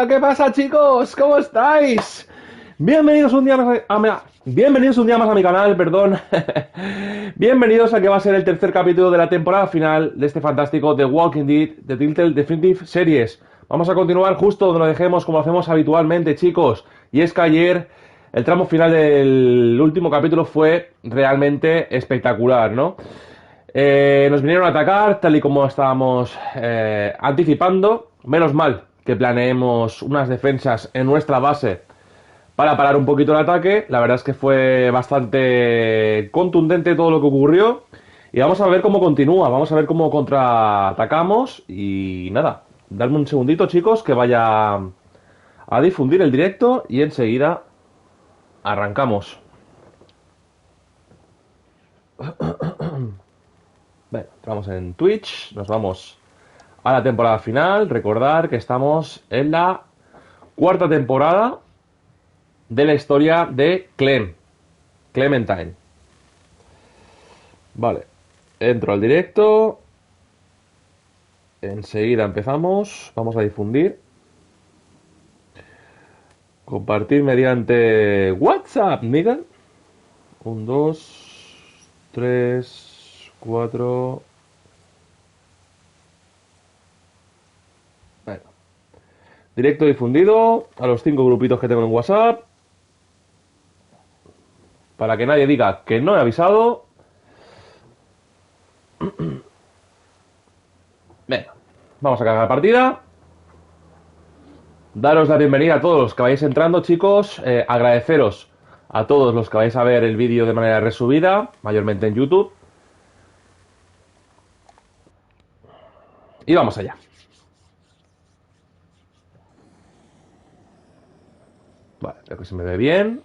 Hola, ¿qué pasa, chicos? ¿Cómo estáis? Bienvenidos un día más bienvenidos un día más a mi canal, perdón. Bienvenidos a que va a ser el tercer capítulo de la temporada final de este fantástico The Walking Dead The Telltale Definitive Series. Vamos a continuar justo donde lo dejemos, como lo hacemos habitualmente, chicos. Y es que ayer el tramo final del último capítulo fue realmente espectacular, ¿no? Nos vinieron a atacar tal y como estábamos anticipando. Menos mal que planeemos unas defensas en nuestra base para parar un poquito el ataque. La verdad es que fue bastante contundente todo lo que ocurrió. Y vamos a ver cómo continúa, vamos a ver cómo contraatacamos. Y nada, dadme un segundito, chicos, que vaya a difundir el directo y enseguida arrancamos. Bueno, entramos en Twitch, nos vamos a la temporada final. Recordar que estamos en la cuarta temporada de la historia de Clementine. Vale, entro al directo. Enseguida empezamos. Vamos a difundir. Compartir mediante WhatsApp, Miguel. 1, 2, 3, 4. Bueno. Directo difundido a los 5 grupitos que tengo en WhatsApp. Para que nadie diga que no he avisado. Venga, vamos a cargar partida. Daros la bienvenida a todos los que vais entrando, chicos. Agradeceros a todos los que vais a ver el vídeo de manera resubida, mayormente en YouTube. Y vamos allá. Vale, creo que se me ve bien.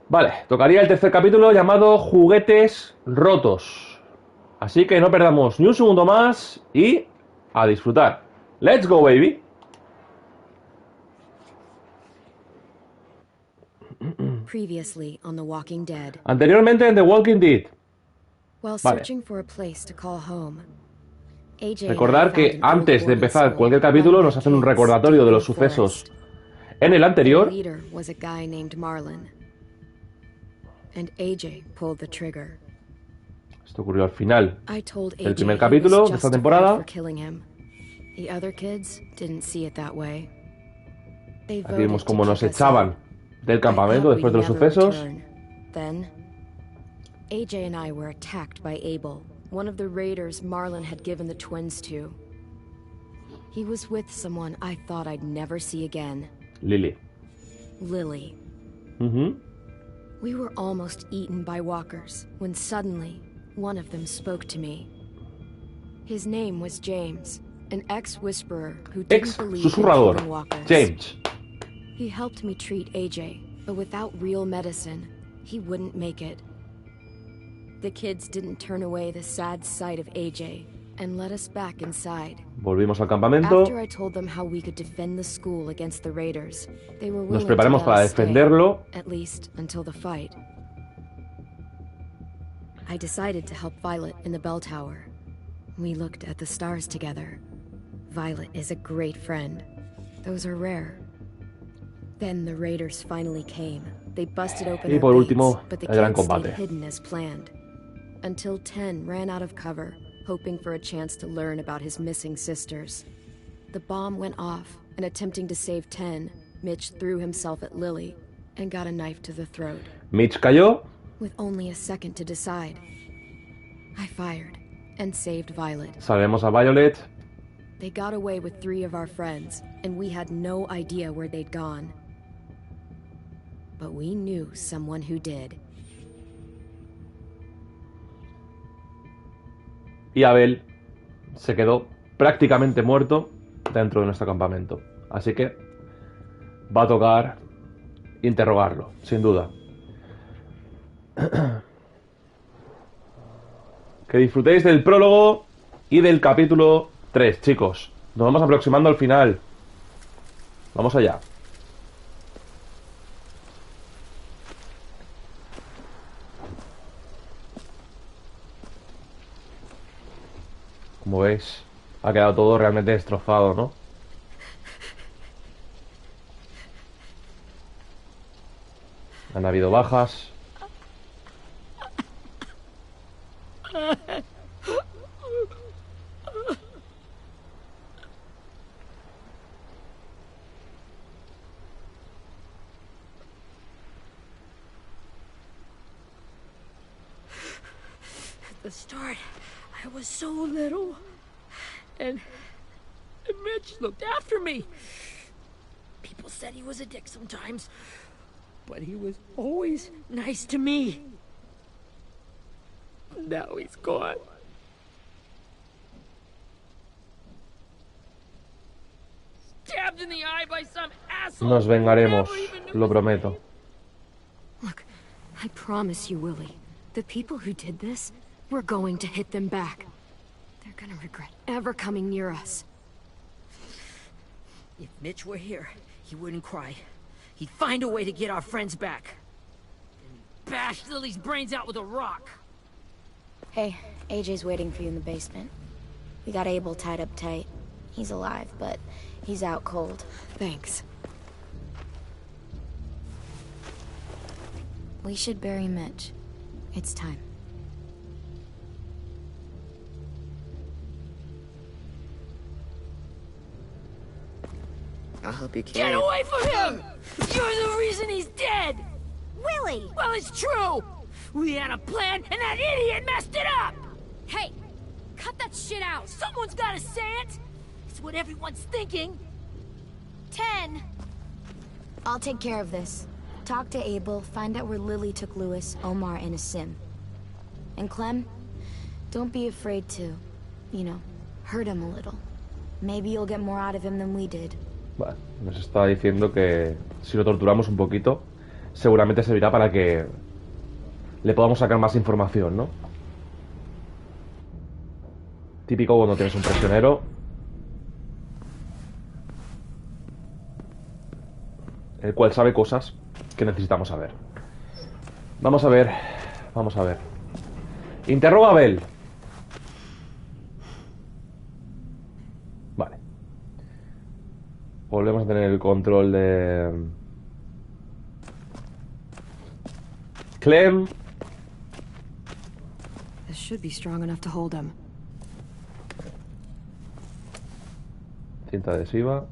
Vale, tocaría el tercer capítulo llamado Juguetes rotos. Así que no perdamos ni un segundo más y a disfrutar. ¡Let's go, baby! Previously on The Walking Dead. Anteriormente en The Walking Dead. While Vale. searching for a place to call home, AJ Recordar que antes de empezar cualquier capítulo nos hacen un recordatorio de los sucesos en el anterior. The leader was a guy named Marlon, and AJ pulled the trigger. Esto ocurrió al final I told del AJ primer he capítulo was de esta justified temporada. for killing him. The other kids didn't see it that way. They Aquí vemos voted cómo to nos keep us echaban in. del I campamento thought después de we'd los never sucesos. return. Then, AJ and I were attacked by Abel, one of the raiders Marlon had given the twins to. He was with someone I thought I'd never see again. Lily. Lily. We were almost eaten by walkers when suddenly one of them spoke to me. His name was James, an ex-whisperer who didn't believe in Ex-susurrador. killing walkers. James. He helped me treat AJ, but without real medicine, he wouldn't make it. The kids didn't turn away the sad sight of AJ and let us back inside. Volvimos al campamento. After I told them how we could defend the school against the raiders, they were Nos willing preparamos to para let us stay, defenderlo. at least until the fight. I decided to help Violet in the bell tower. We looked at the stars together. Violet is a great friend. Those are rare. Then the raiders finally came. They busted open Y our por gates, último, but the el gran kids stayed combate. hidden as planned. Until 10 ran out of cover, hoping for a chance to learn about his missing sisters. The bomb went off, and attempting to save 10, Mitch threw himself at Lily and got a knife to the throat. Mitch cayó. With only a second to decide, I fired and saved Violet. Salvemos a Violet. They got away with 3 of our friends, and we had no idea where they'd gone. But we knew someone who did. Y Abel se quedó prácticamente muerto dentro de nuestro campamento. Así que va a tocar interrogarlo, sin duda. Que disfrutéis del prólogo y del capítulo 3, chicos. Nos vamos aproximando al final. Vamos allá. Como veis, ha quedado todo realmente destrozado, ¿no? Han habido bajas. At the start, I was so little, and Mitch looked after me. People said he was a dick sometimes, but he was always nice to me. Now he's gone. Stabbed in the eye by some asshole. Nos vengaremos, lo prometo. Look, I promise you, Willie, the people who did this, we're going to hit them back. They're gonna regret ever coming near us. If Mitch were here, he wouldn't cry. He'd find a way to get our friends back. And bash Lily's brains out with a rock. Hey, AJ's waiting for you in the basement. We got Abel tied up tight. He's alive, but he's out cold. Thanks. We should bury Mitch. It's time. I'll help you Get carry it. away from him! You're the reason he's dead! Willie! Well, it's true! We had a plan, and that idiot messed it up! Hey! Cut that shit out! Someone's gotta say it! It's what everyone's thinking! 10! I'll take care of this. Talk to Abel, find out where Lily took Lewis, Omar, and a sim. And Clem, don't be afraid to, hurt him a little. Maybe you'll get more out of him than we did. Vale, nos está diciendo que si lo torturamos un poquito, seguramente servirá para que le podamos sacar más información, ¿no? Típico cuando tienes un prisionero. El cual sabe cosas que necesitamos saber. Vamos a ver. Vamos a ver. Interroga a Bell. Vale. Volvemos a tener el control de Clem. This should be strong enough to hold him. Cinta adhesiva.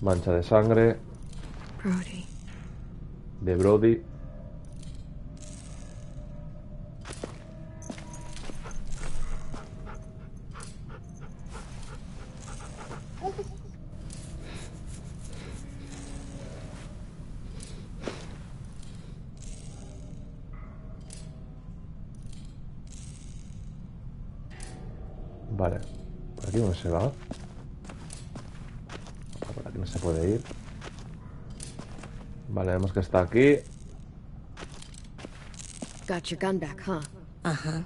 Mancha de sangre Brody. de Brody. Vale, por aquí no se va. Por aquí no se puede ir. Vale, vemos que está aquí. Got your gun back, huh? Uh-huh.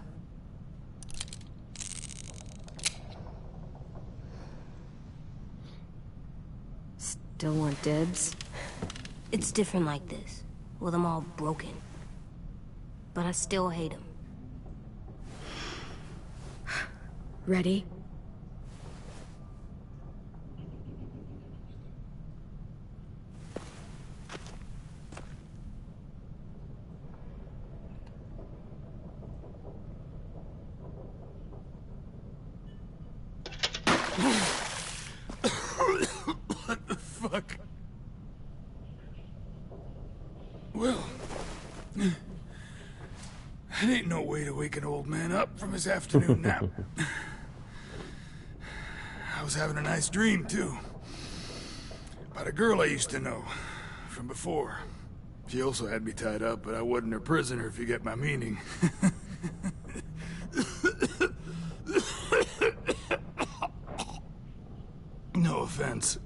Still want dibs? It's different like this, with them all broken. But I still hate him. Ready? What the fuck? Well, that ain't no way to wake an old man up from his afternoon nap. I was having a nice dream, too. About a girl I used to know from before. She also had me tied up, but I wasn't her prisoner, if you get my meaning. No offense,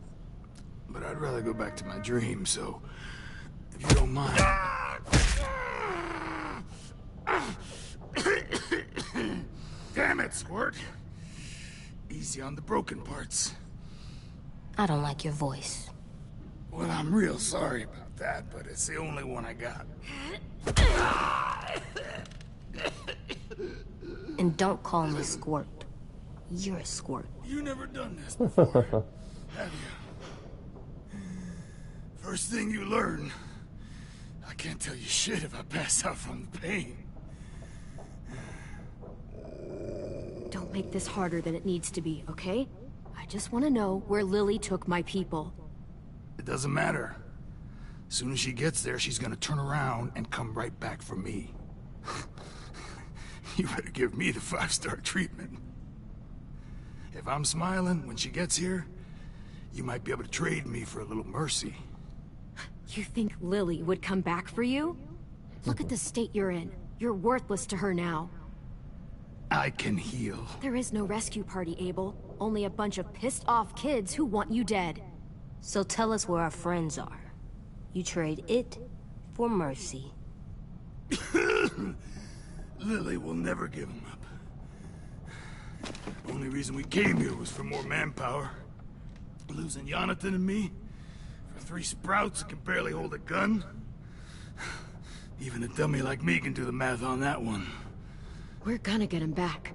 but I'd rather go back to my dream, so if you don't mind. Damn it, Squirt. Easy on the broken parts. I don't like your voice. Well, I'm real sorry about that, but it's the only one I got. And don't call me Squirt. You're a squirt. You never done this before. Have you? First thing you learn, I can't tell you shit if I pass out from the pain. Don't make this harder than it needs to be, okay? I just want to know where Lily took my people. It doesn't matter. As soon as she gets there, she's gonna turn around and come right back for me. You better give me the 5-star treatment. If I'm smiling when she gets here, you might be able to trade me for a little mercy. You think Lily would come back for you? Look at the state you're in. You're worthless to her now. I can heal. There is no rescue party, Abel. Only a bunch of pissed-off kids who want you dead. So tell us where our friends are. You trade it for mercy. Lily will never give him up. Only reason we came here was for more manpower. Losing Jonathan and me for 3 sprouts that can barely hold a gun. Even a dummy like me can do the math on that one. We're gonna get him back.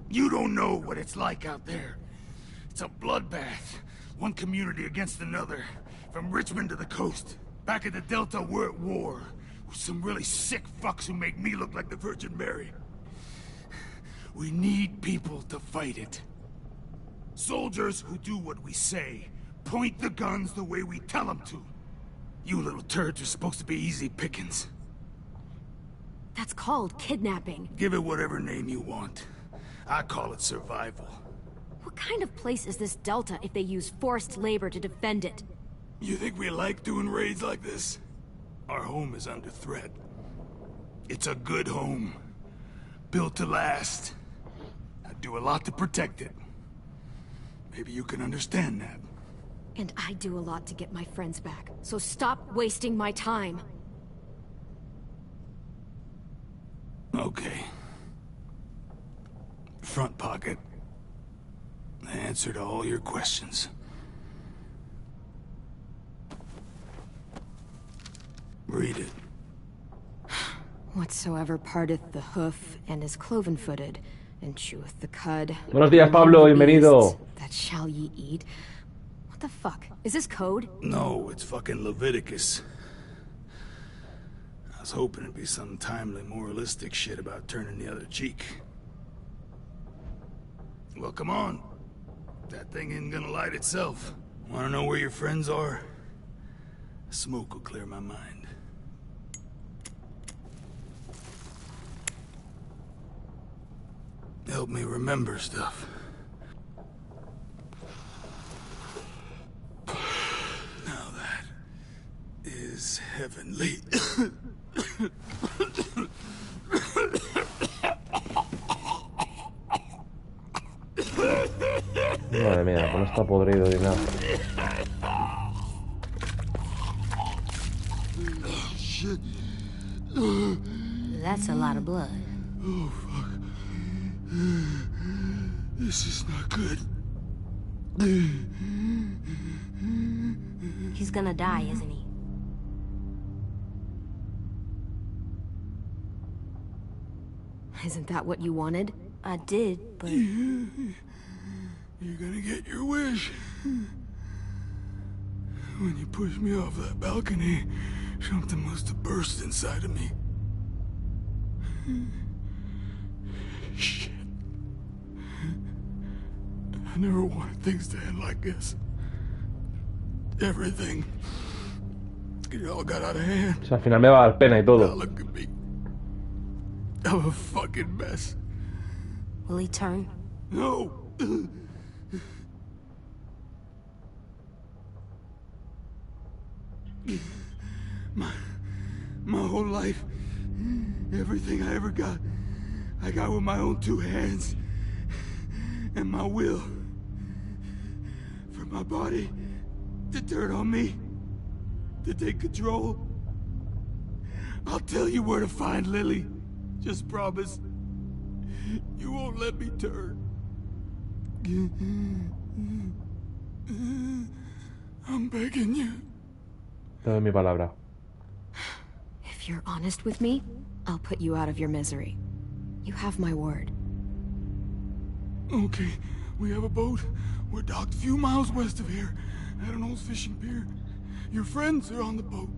You don't know what it's like out there. It's a bloodbath. One community against another. From Richmond to the coast. Back at the Delta, we're at war. With some really sick fucks who make me look like the Virgin Mary. We need people to fight it. Soldiers who do what we say. Point the guns the way we tell them to. You little turds are supposed to be easy pickings. That's called kidnapping. Give it whatever name you want. I call it survival. What kind of place is this Delta if they use forced labor to defend it? You think we like doing raids like this? Our home is under threat. It's a good home. Built to last. I do a lot to protect it. Maybe you can understand that. And I do a lot to get my friends back. So stop wasting my time. Okay. Front pocket. The answer to all your questions. Read it. Whatsoever parteth the hoof and is cloven-footed, and cheweth the cud. Buenos días, Pablo. Bienvenido. That shall ye eat. What the fuck? Is this code? No, it's fucking Leviticus. I was hoping it'd be some timely, moralistic shit about turning the other cheek. Well, come on. That thing ain't gonna light itself. Wanna know where your friends are? Smoke will clear my mind. Help me remember stuff. Now that is heavenly. Madre mía, pues no está podrido ni nada. Shit. That's a lot of blood. Oh, fuck. This is not good. He's gonna die, isn't he? Isn't that what you wanted? I did, but... You're gonna get your wish. When you pushed me off that balcony, something must have burst inside of me. Shit. I never wanted things to end like this. Everything. It all got out of hand. O sea, al final me va a dar pena y Now todo. look at me. I'm a fucking mess. Will he turn? No. My whole life, everything I ever got, I got with my own 2 hands and my will. For my body to turn on me, to take control. I'll tell you where to find Lily. Just promise you won't let me turn. I'm begging you. Te doy mi palabra. If you're honest with me, I'll put you out of your misery. You have my word. Okay, we have a boat. We're docked a few miles west of here, at an old fishing pier. Your friends are on the boat.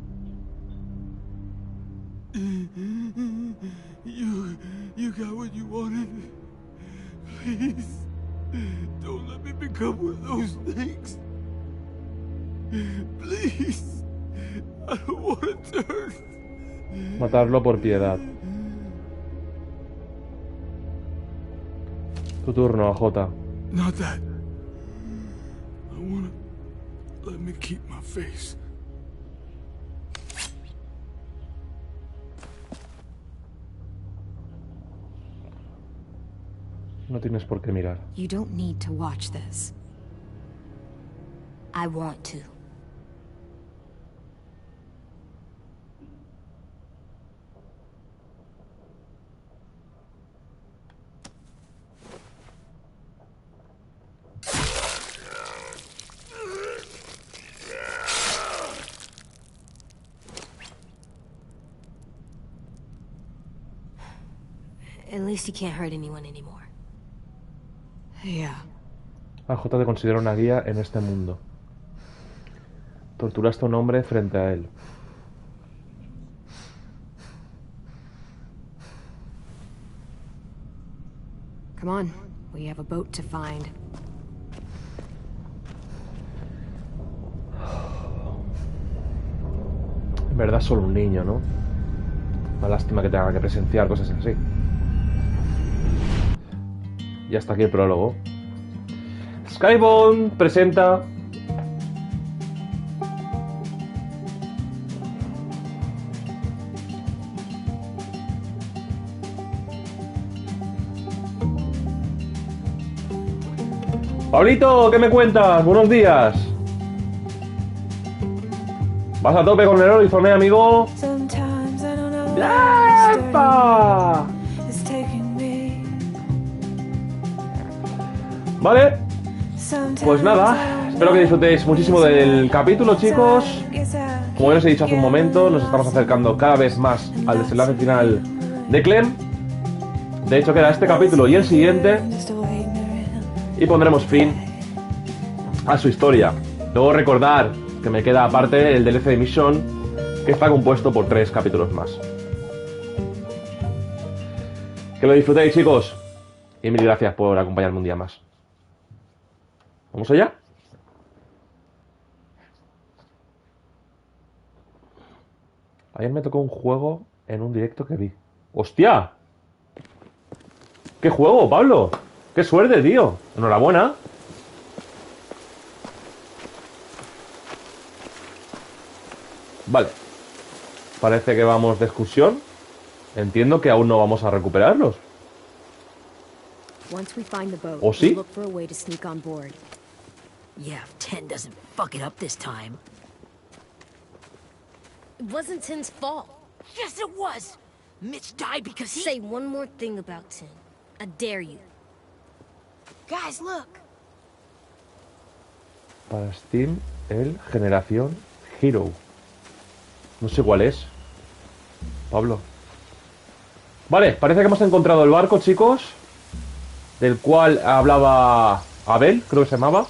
You got what you wanted. Please, don't let me become one of those things. Please, I don't want to turn. Matarlo por piedad. Tu turno, AJ. Not that. I wanna let me keep my face. No tienes por qué mirar. You don't need to watch this. I want to. At least he can't hurt anyone anymore. Yeah. AJ te considera una guía en este mundo. Torturaste a un hombre frente a él. Come on. We have a boat to find. En verdad es solo un niño, ¿no? Una lástima que tenga que presenciar cosas así. Y hasta aquí el prólogo. Skybound presenta... Pablito, ¿qué me cuentas? Buenos días. ¿Vas a tope con el Horizon, amigo? ¡Epa! Vale, pues nada, espero que disfrutéis muchísimo del capítulo, chicos. Como ya os he dicho hace un momento, nos estamos acercando cada vez más al desenlace final de Clem. De hecho, queda este capítulo y el siguiente, y pondremos fin a su historia. Luego recordar que me queda aparte el DLC de Mission, que está compuesto por 3 capítulos más. Que lo disfrutéis, chicos, y mil gracias por acompañarme un día más. ¿Vamos allá? Ayer me tocó un juego en un directo que vi. ¡Hostia! ¿Qué juego, Pablo? ¡Qué suerte, tío! Enhorabuena. Vale. Parece que vamos de excursión. Entiendo que aún no vamos a recuperarlos. Once we find the boat, ¿O sí? we'll look for a way to sneak on board. Yeah, if 10 doesn't fuck it up this time. It wasn't Tin's fault. Yes, it was! Mitch died because he... Say one more thing about Tin. I dare you. Guys, look. Para Steam, el Generación Hero. No sé cuál es. Pablo. Vale, parece que hemos encontrado el barco, chicos. Del cual hablaba Abel, creo que se llamaba.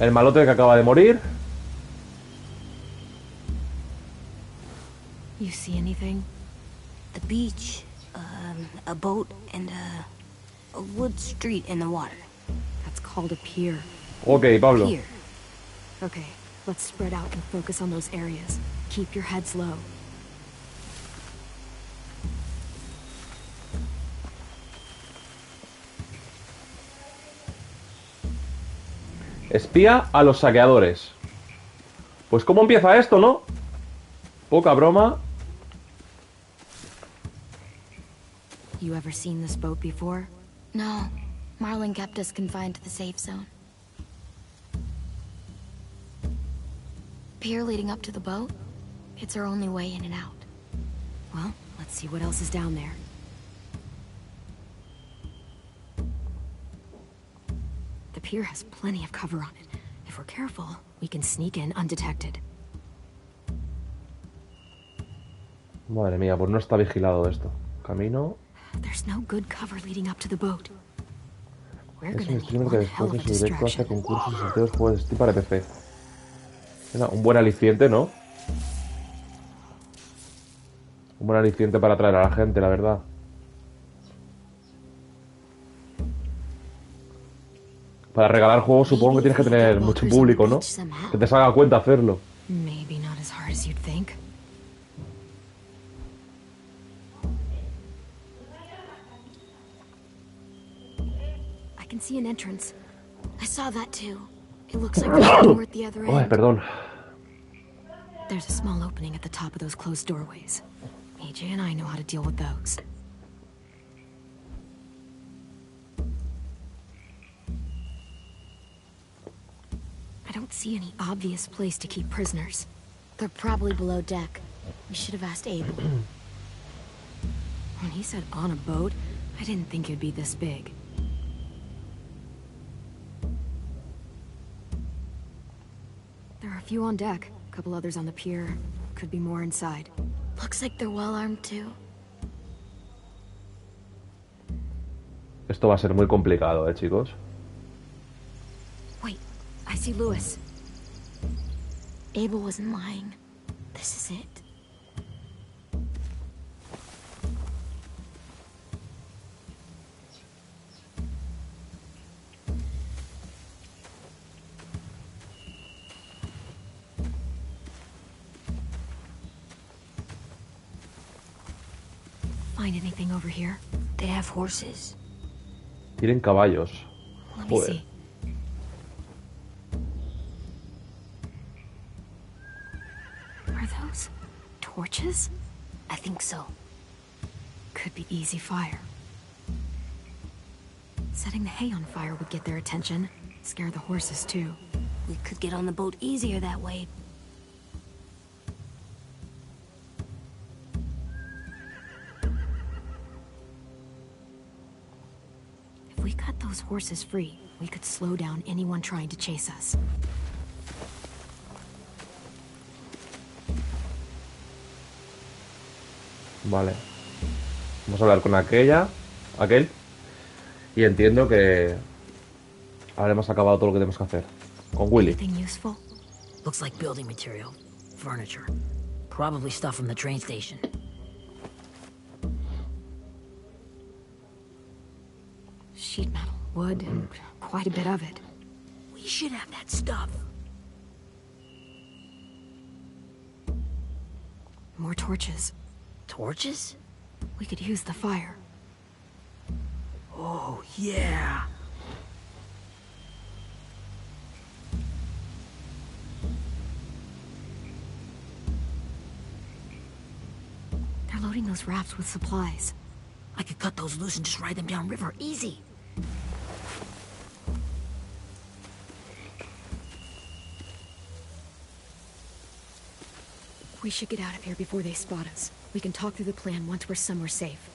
El malote que acaba de morir. You see anything? The beach, a boat, and a wood street in the water. That's called a pier. Ok, Pablo. Pier. Okay, let's spread out and focus on those areas. Keep your heads low. Espía a los saqueadores. Pues ¿cómo empieza esto, no? Poca broma. You ever seen this boat before? No, Marlin kept us confined to the safe zone. Pier leading up to the boat? It's our only way in and out. Well, let's see what else is down there. The pier has plenty of cover on it. If we're careful, we can sneak in undetected. Madre mía, pues no está vigilado esto. Camino. There's no good cover leading up to the boat. We're Es gonna un need streamer que one hell después de of a su directo hace distraction. concursos y sorteos de juegos de Steam para PC. Un buen aliciente, ¿no? Un buen aliciente para atraer a la gente, la verdad. Para regalar juegos supongo que tienes que tener mucho público, ¿no? Que te salga a cuenta hacerlo. Maybe not as hard as you'd think. I can see an entrance. I saw that too. It looks like there's a door at the other Ay, end. perdón. There's a small opening at the top of those closed doorways. AJ and I know how to deal with those. I don't see any obvious place to keep prisoners. They're probably below deck. We should have asked Abel. When he said on a boat, I didn't think it'd be this big. There are a few on deck, a couple others on the pier. Could be more inside. Looks like they're well armed too. Esto va a ser muy complicado, chicos. Wait, I see Lewis. Abel wasn't lying. This is it. Find anything over here? They have horses. Tienen caballos. Let me Joder. see. Are those torches? I think so. Could be easy fire. Setting the hay on fire would get their attention. Scare the horses too. We could get on the boat easier that way. If we cut those horses free, we could slow down anyone trying to chase us. Vale. Vamos a hablar con aquel. Y entiendo que habremos acabado todo lo que tenemos que hacer. Con Willy. Anything useful? Looks like building material. Furniture. Probably stuff from the train station. Sheet metal, wood, and quite a bit of it. We should have that stuff. More torches. Torches? We could use the fire. Oh, yeah. They're loading those rafts with supplies. I could cut those loose and just ride them downriver. Easy. We should get out of here before they spot us. We can talk through the plan once we're somewhere safe.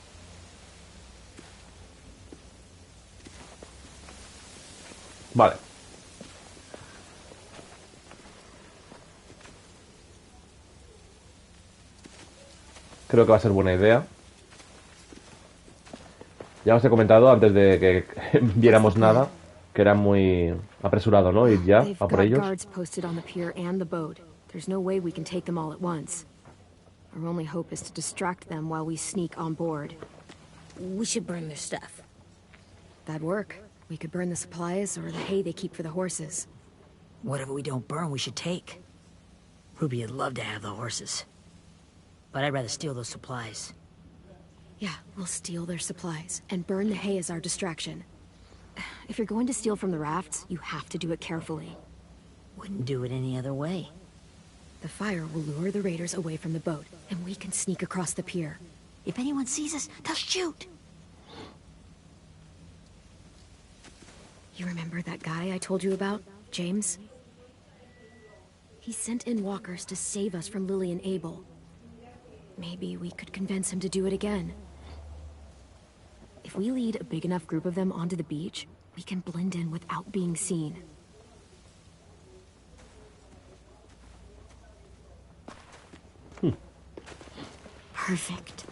Vale. Creo que va a ser buena idea. Ya os he comentado antes de que viéramos nada que era muy apresurado, ¿no? Ir ya They've a por got ellos. guards posted on the pier and the boat. There's no way we can take them all at once. Our only hope is to distract them while we sneak on board. We should burn their stuff. That'd work. We could burn the supplies or the hay they keep for the horses. Whatever we don't burn, we should take. Ruby would love to have the horses. But I'd rather steal those supplies. Yeah, we'll steal their supplies and burn the hay as our distraction. If you're going to steal from the rafts, you have to do it carefully. Wouldn't do it any other way. The fire will lure the raiders away from the boat, and we can sneak across the pier. If anyone sees us, they'll shoot. You remember that guy I told you about, James? He sent in walkers to save us from Lily and Abel. Maybe we could convince him to do it again. If we lead a big enough group of them onto the beach, we can blend in without being seen. Perfect.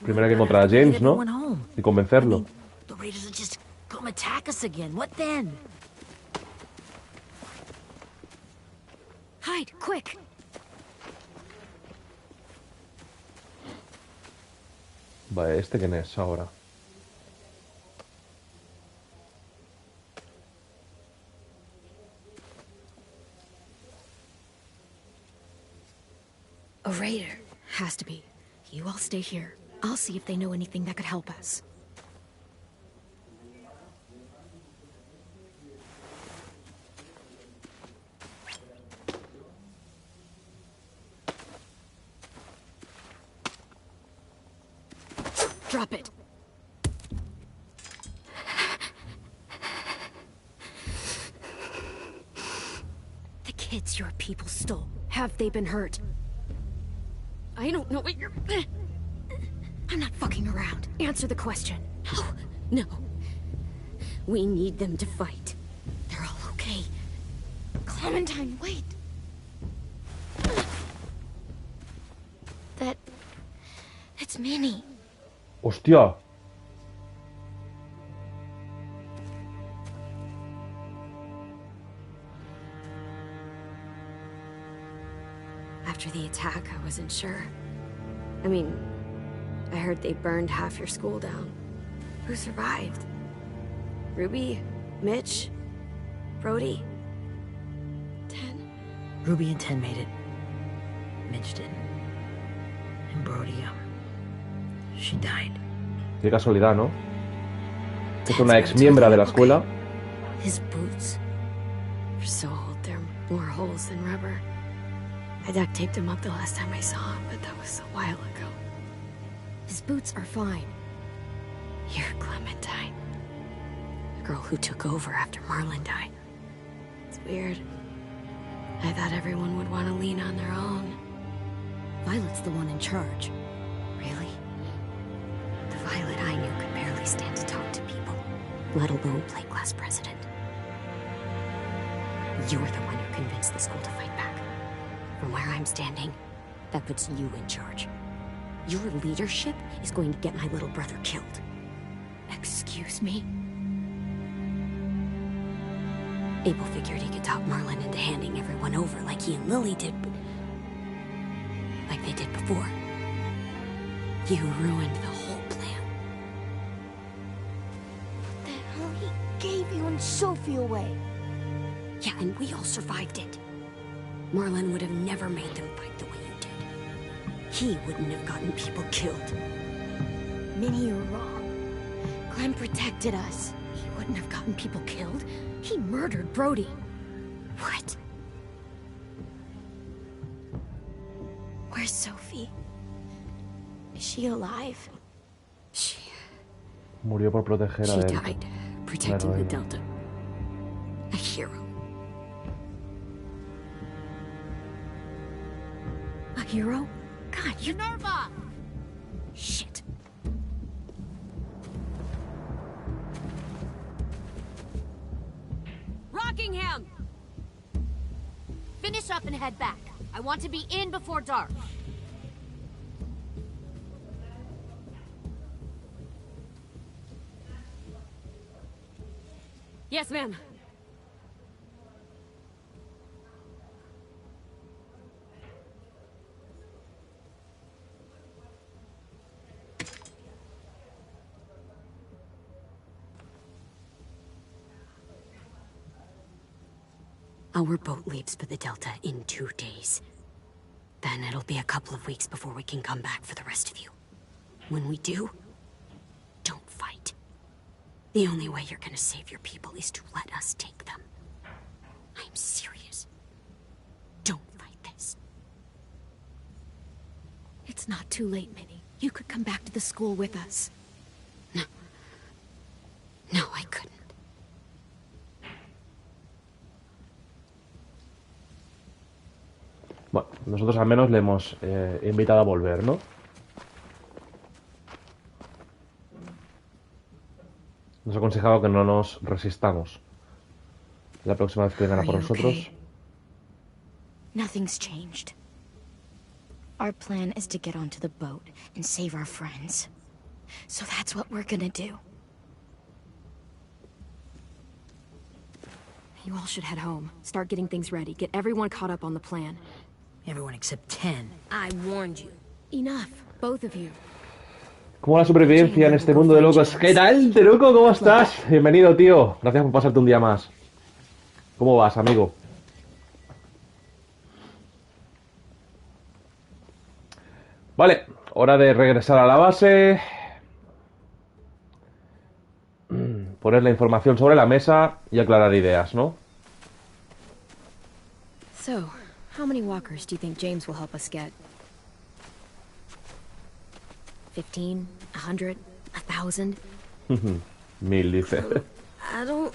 Primero hay que encontrar a James, ¿no? Y convencerlo. The raiders will just come attack us again. What then? Hide, quick! Vale, ¿este quién es ahora? A raider. Has to be. You all stay here. I'll see if they know anything that could help us. Drop it. The kids your people stole. Have they been hurt? I don't know what you're... I'm not fucking around. Answer the question. No. We need them to fight. They're all okay. Clementine, wait. That's Minnie. ¡Hostia! After the attack, I wasn't sure. I mean, I heard they burned half your school down. Who survived? Ruby? Mitch? Brody? 10? Ruby and 10 made it. Mitch didn't. And Brody, she died. Qué casualidad, ¿no? Es una ex miembro de la escuela. His boots are so old, they're more holes than rubber. I duct taped him up the last time I saw him, but that was a while ago. His boots are fine. You're Clementine. The girl who took over after Marlon died. It's weird. I thought everyone would want to lean on their own. Violet's the one in charge. Really? The Violet I knew could barely stand to talk to people, Let alone play class president. You're the one who convinced the school to fight back. From where I'm standing, That puts you in charge. Your leadership is going to get my little brother killed. excuse me? Abel figured he could talk Marlon into handing everyone over like he and Lily did, but... like they did before. You ruined the whole plan. The hell he gave you and Sophie away. Yeah, and we all survived it. Marlon would have never made them fight the way you did. He wouldn't have gotten people killed. Minnie, you're wrong. Clem protected us. He wouldn't have gotten people killed. He murdered Brody. What? Where's Sophie? Is she alive? She Murió por proteger a él. died protecting the Delta. A hero. A hero? God, you're... Nerva! Shit. Rockingham! Finish up and head back. I want to be in before dark. Yes, ma'am. Our boat leaves for the Delta in 2 days. Then it'll be a couple of weeks before we can come back for the rest of you. When we do, don't fight. The only way you're gonna save your people is to let us take them. I'm serious. Don't fight this. It's not too late, Minnie. You could come back to the school with us. No, I couldn't. Bueno, nosotros al menos le hemos invitado a volver, ¿no? Nos ha aconsejado que no nos resistamos. La próxima vez que vengan a por Are you nosotros... okay? Nothing's changed. Our plan is to get onto the boat and save our friends. So that's what we're gonna do. You all should head home. Start getting things ready. Get everyone caught up on the plan. Everyone except 10. I warned you. Enough, both of you. ¿Cómo la supervivencia en este mundo de locos? ¿Qué tal, Teruco? ¿Cómo estás? Bienvenido, tío. Gracias por pasarte un día más. ¿Cómo vas, amigo? Vale, hora de regresar a la base. Poner la información sobre la mesa y aclarar ideas, ¿no? So, how many walkers do you think James will help us get? 15? 100? 1,000? 1000, dice. I don't...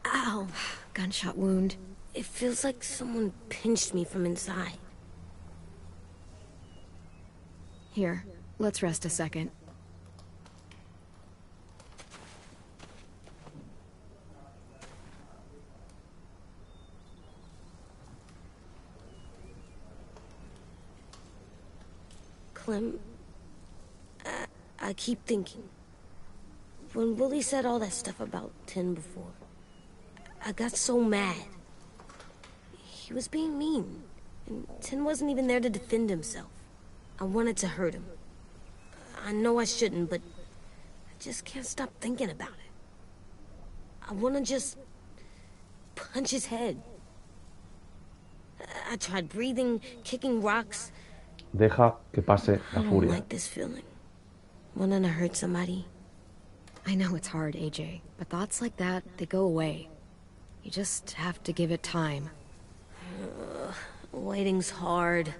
Ow. Gunshot wound. It feels like someone pinched me from inside. Here, let's rest a second. Clem, I keep thinking. When Willie said all that stuff about 10 before, I got so mad. He was being mean, and 10 wasn't even there to defend himself. I wanted to hurt him. I know I shouldn't, but I just can't stop thinking about it. I want to just punch his head. I tried breathing, kicking rocks. Deja que pase la I don't furia. like this feeling. Wanting to hurt somebody. I know it's hard, AJ, but thoughts like that, they go away. You just have to give it time. Waiting's hard.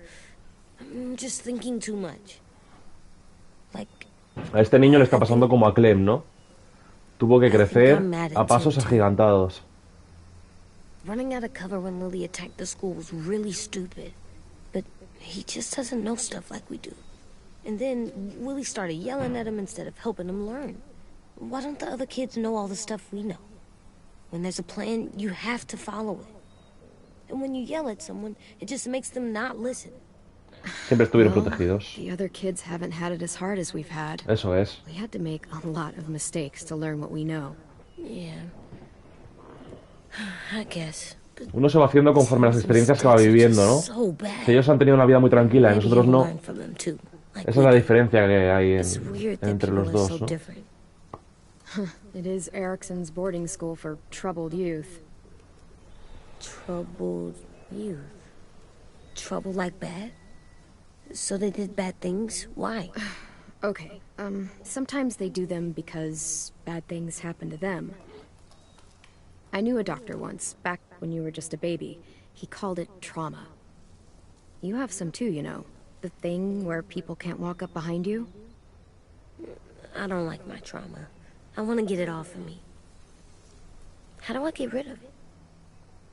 I'm just thinking too much. Like, A este niño le está pasando como a Clem, ¿no? Tuvo que crecer a pasos agigantados. running out of cover when Lily attacked the school was really stupid. But he just doesn't know stuff like we do. And then Willie started yelling at him instead of helping him learn. Why don't the other kids know all the stuff we know? When there's a plan, you have to follow it. And when you yell at someone, it just makes them not listen. Siempre estuvieron protegidos. The other kids haven't had it as hard as we've had. Eso es. We had to make a lot of mistakes to learn what we know. Yeah. I guess. But Uno se va haciendo conforme las experiencias que va viviendo, ¿no? so bad. Si ellos han tenido una vida muy tranquila y Maybe nosotros he'll no. learn from them too, like Esa es we la do. diferencia que hay It's weird that entre people los are dos, so ¿no? different. It is Erickson's boarding school for troubled youth. Troubled youth. Trouble like bad? So they did bad things? Why? Okay, sometimes they do them because bad things happen to them. I knew a doctor once, back when you were just a baby. He called it trauma. You have some too, you know. The thing where people can't walk up behind you. I don't like my trauma. I want to get it off of me. How do I get rid of it?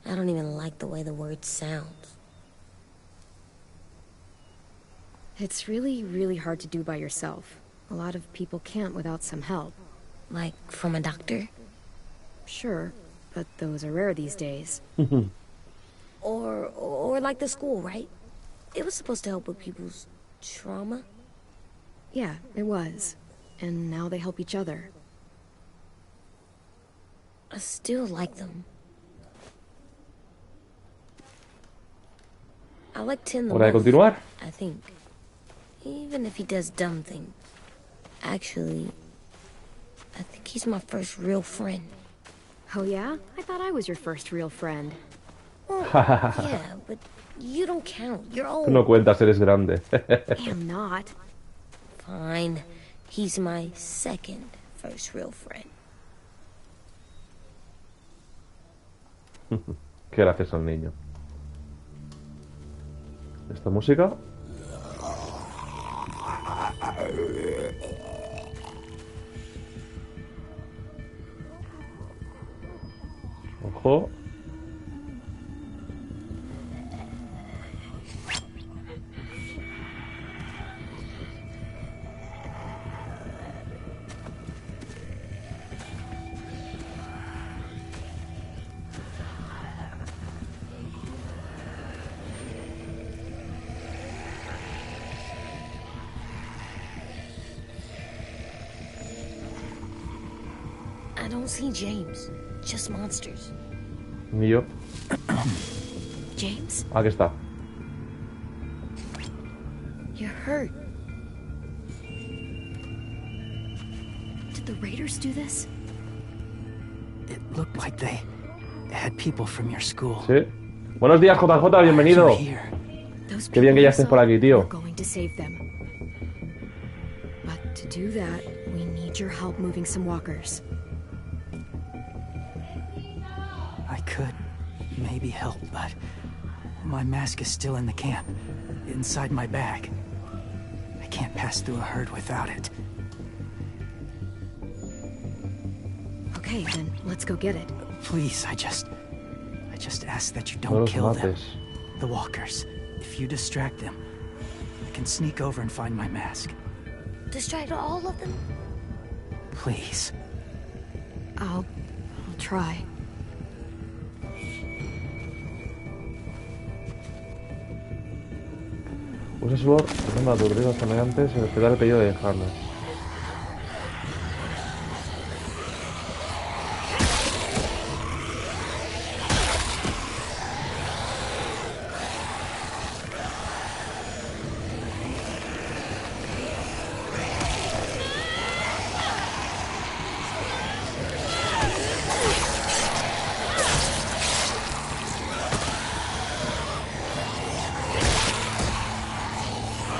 I don't even like the way the word sounds. It's really, really hard to do by yourself. A lot of people can't without some help. Like, from a doctor? Sure, but those are rare these days. Or like the school, right? It was supposed to help with people's trauma. Yeah, it was. And now they help each other. I still like them. I like Tin the Hora de most, continuar. I think. Even if he does dumb things. Actually, I think he's my first real friend. Oh yeah? I thought I was your first real friend. Well, yeah, but you don't count. You're Tú old. no cuentas, eres grande. I am not. Fine. He's my second first real friend. Qué gracioso el niño. ¿Esta música? Ojo. I don't see James. Just monsters. Ni yo. James, Aquí está. you're hurt. Did the raiders do this? It looked like they had people from your school. Sí. Buenos días, JJ, bienvenido. Why are you here? Those Qué bien que ya estés por aquí, tío. We're going to save them. But to do that, we need your help moving some walkers. I could maybe help, but my mask is still in the camp, inside my bag. I can't pass through a herd without it. Okay, then let's go get it. Please, I just ask that you No don't los kill them. mates. The walkers. If you distract them, I can sneak over and find my mask. Distract all of them? Please. I'll try. Usa su voz, tratando a aturdir a los caminantes y respetar el pedido de dejarlos.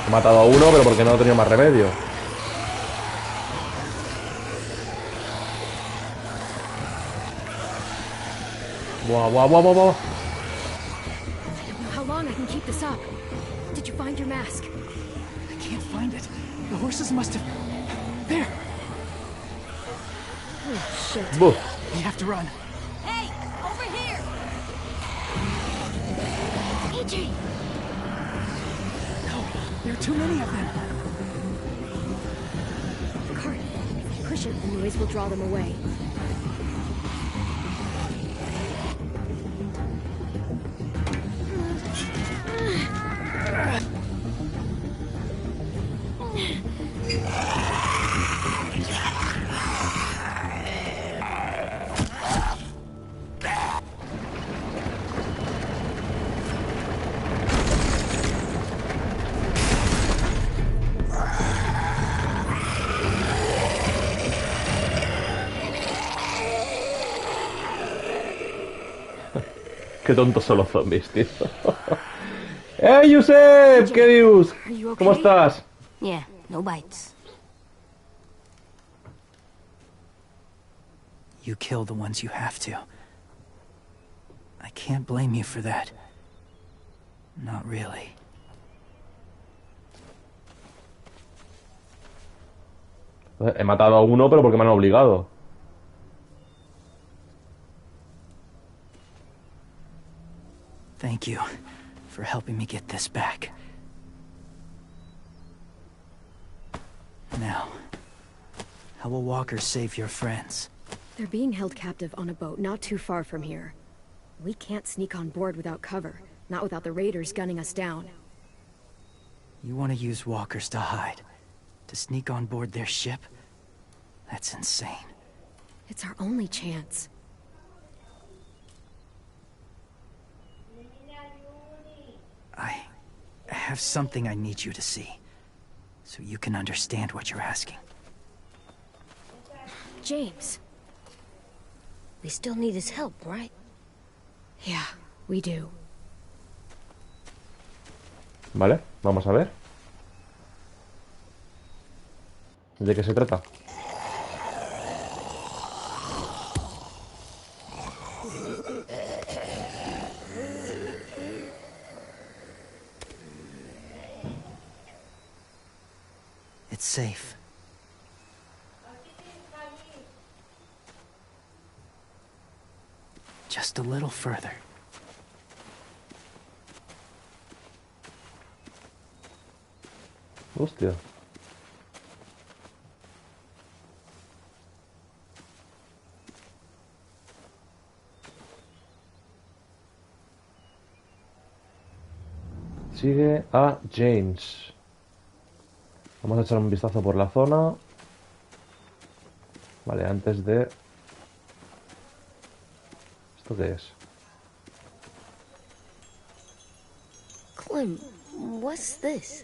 He matado a uno, pero porque no he tenido más remedio. Buah, buah, buah, buah, buah. I don't know how long I can keep this up. Did you find your mask? I can't find it. The horses must have... There! Oh, shit. Buh. We have to run. Hey, over here! AJ! No, there are too many of them. Cart, if you push it, the noise will draw them away. Qué tontos son los zombies, tío. ¡Hey, Josep! ¿Qué dios? Are you okay? ¿Cómo estás? Yeah, no bites. You kill the ones you have to. I can't blame you for that. Not really. He matado a uno, pero porque me han obligado. Thank you for helping me get this back. Now, how will walkers save your friends? They're being held captive on a boat not too far from here. We can't sneak on board without cover, not without the raiders gunning us down. You want to use walkers to hide? To sneak on board their ship? That's insane. It's our only chance. I have something I need you to see, so you can understand what you're asking. James. We still need his help, right? Yeah, we do. Vale, vamos a ver. ¿De qué se trata? It's safe. Just a little further. Hostia. Sigue a James. Vamos a echar un vistazo por la zona. Vale, antes de... ¿Esto qué es? Clem, what's this?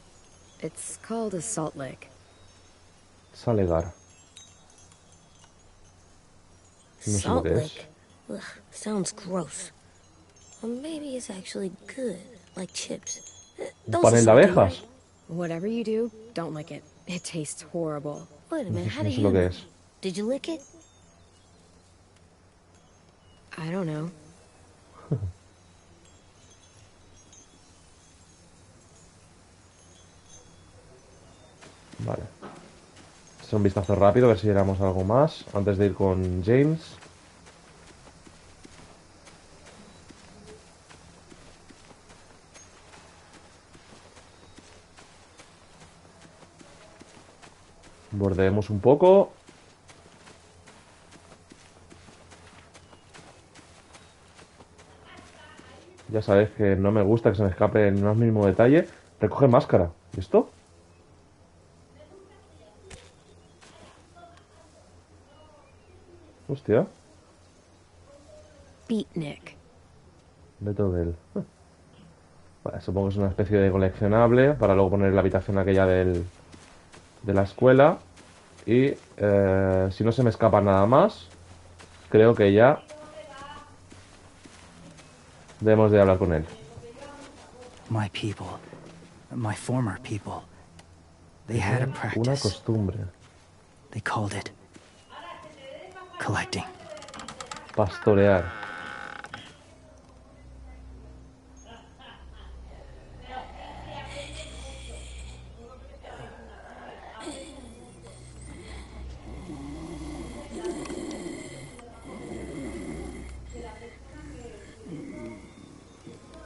It's called a salt lick. Salegar. No sé lo Salt que es. lick? Ugh, sounds gross. Or maybe it's actually good, like chips. Un Those panel de are salty, abejas. right? Whatever you do, don't lick it. It tastes horrible. Wait a minute, how No do sé you lo que know? es. Did you lick it? I don't know. Vale. Hacer un vistazo rápido a ver si éramos algo más antes de ir con James. Bordeemos un poco. Ya sabéis que no me gusta que se me escape ni el más mínimo detalle. Recoge máscara. ¿Y esto? Hostia. Beatnik. Beto del. Vale, supongo que es una especie de coleccionable para luego poner en la habitación aquella de la escuela. Y si no se me escapa nada más, creo que ya debemos de hablar con él. My people, my former people, they had a Una practice. costumbre. They called it collecting. Pastorear.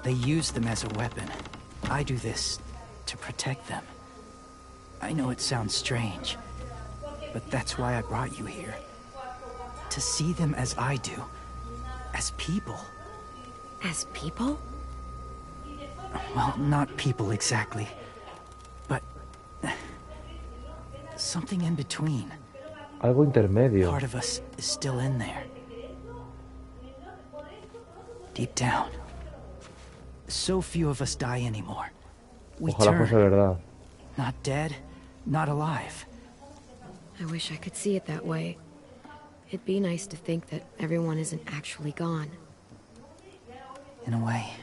They use them as a weapon. I do this to protect them. I know it sounds strange, but that's why I brought you here. To see them as I do. As people. As people? Well, not people exactly. But something in between. Algo intermedio. Part of us is still in there. Deep down. So few of us die anymore. We Ojalá fuese turn. verdad. Not dead, not alive. I wish I could see it that way. It'd be nice to think that everyone isn't actually gone. In a way,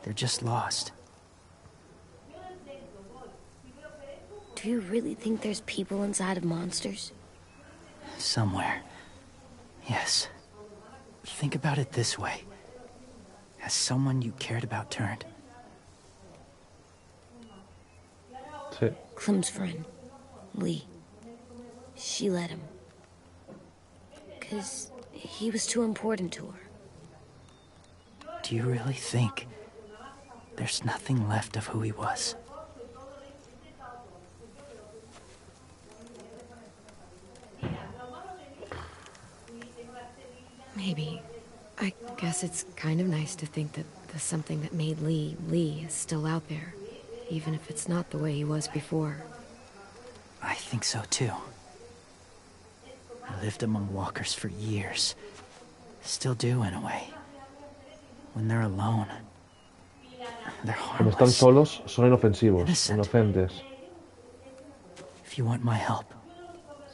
they're just lost. Do you really think there's people inside of monsters? Somewhere. Yes. Think about it this way. Has someone you cared about turned? Sí. Clem's friend, Lee. She let him. 'Cause he was too important to her. Do you really think there's nothing left of who he was? Maybe. I guess it's kind of nice to think that the something that made Lee Lee is still out there, even if it's not the way he was before. I think so too. I lived among walkers for years. Still do in a way. When they're alone, they're Cuando están harmless. solos, son inofensivos, Innocent. inocentes. If you want my help,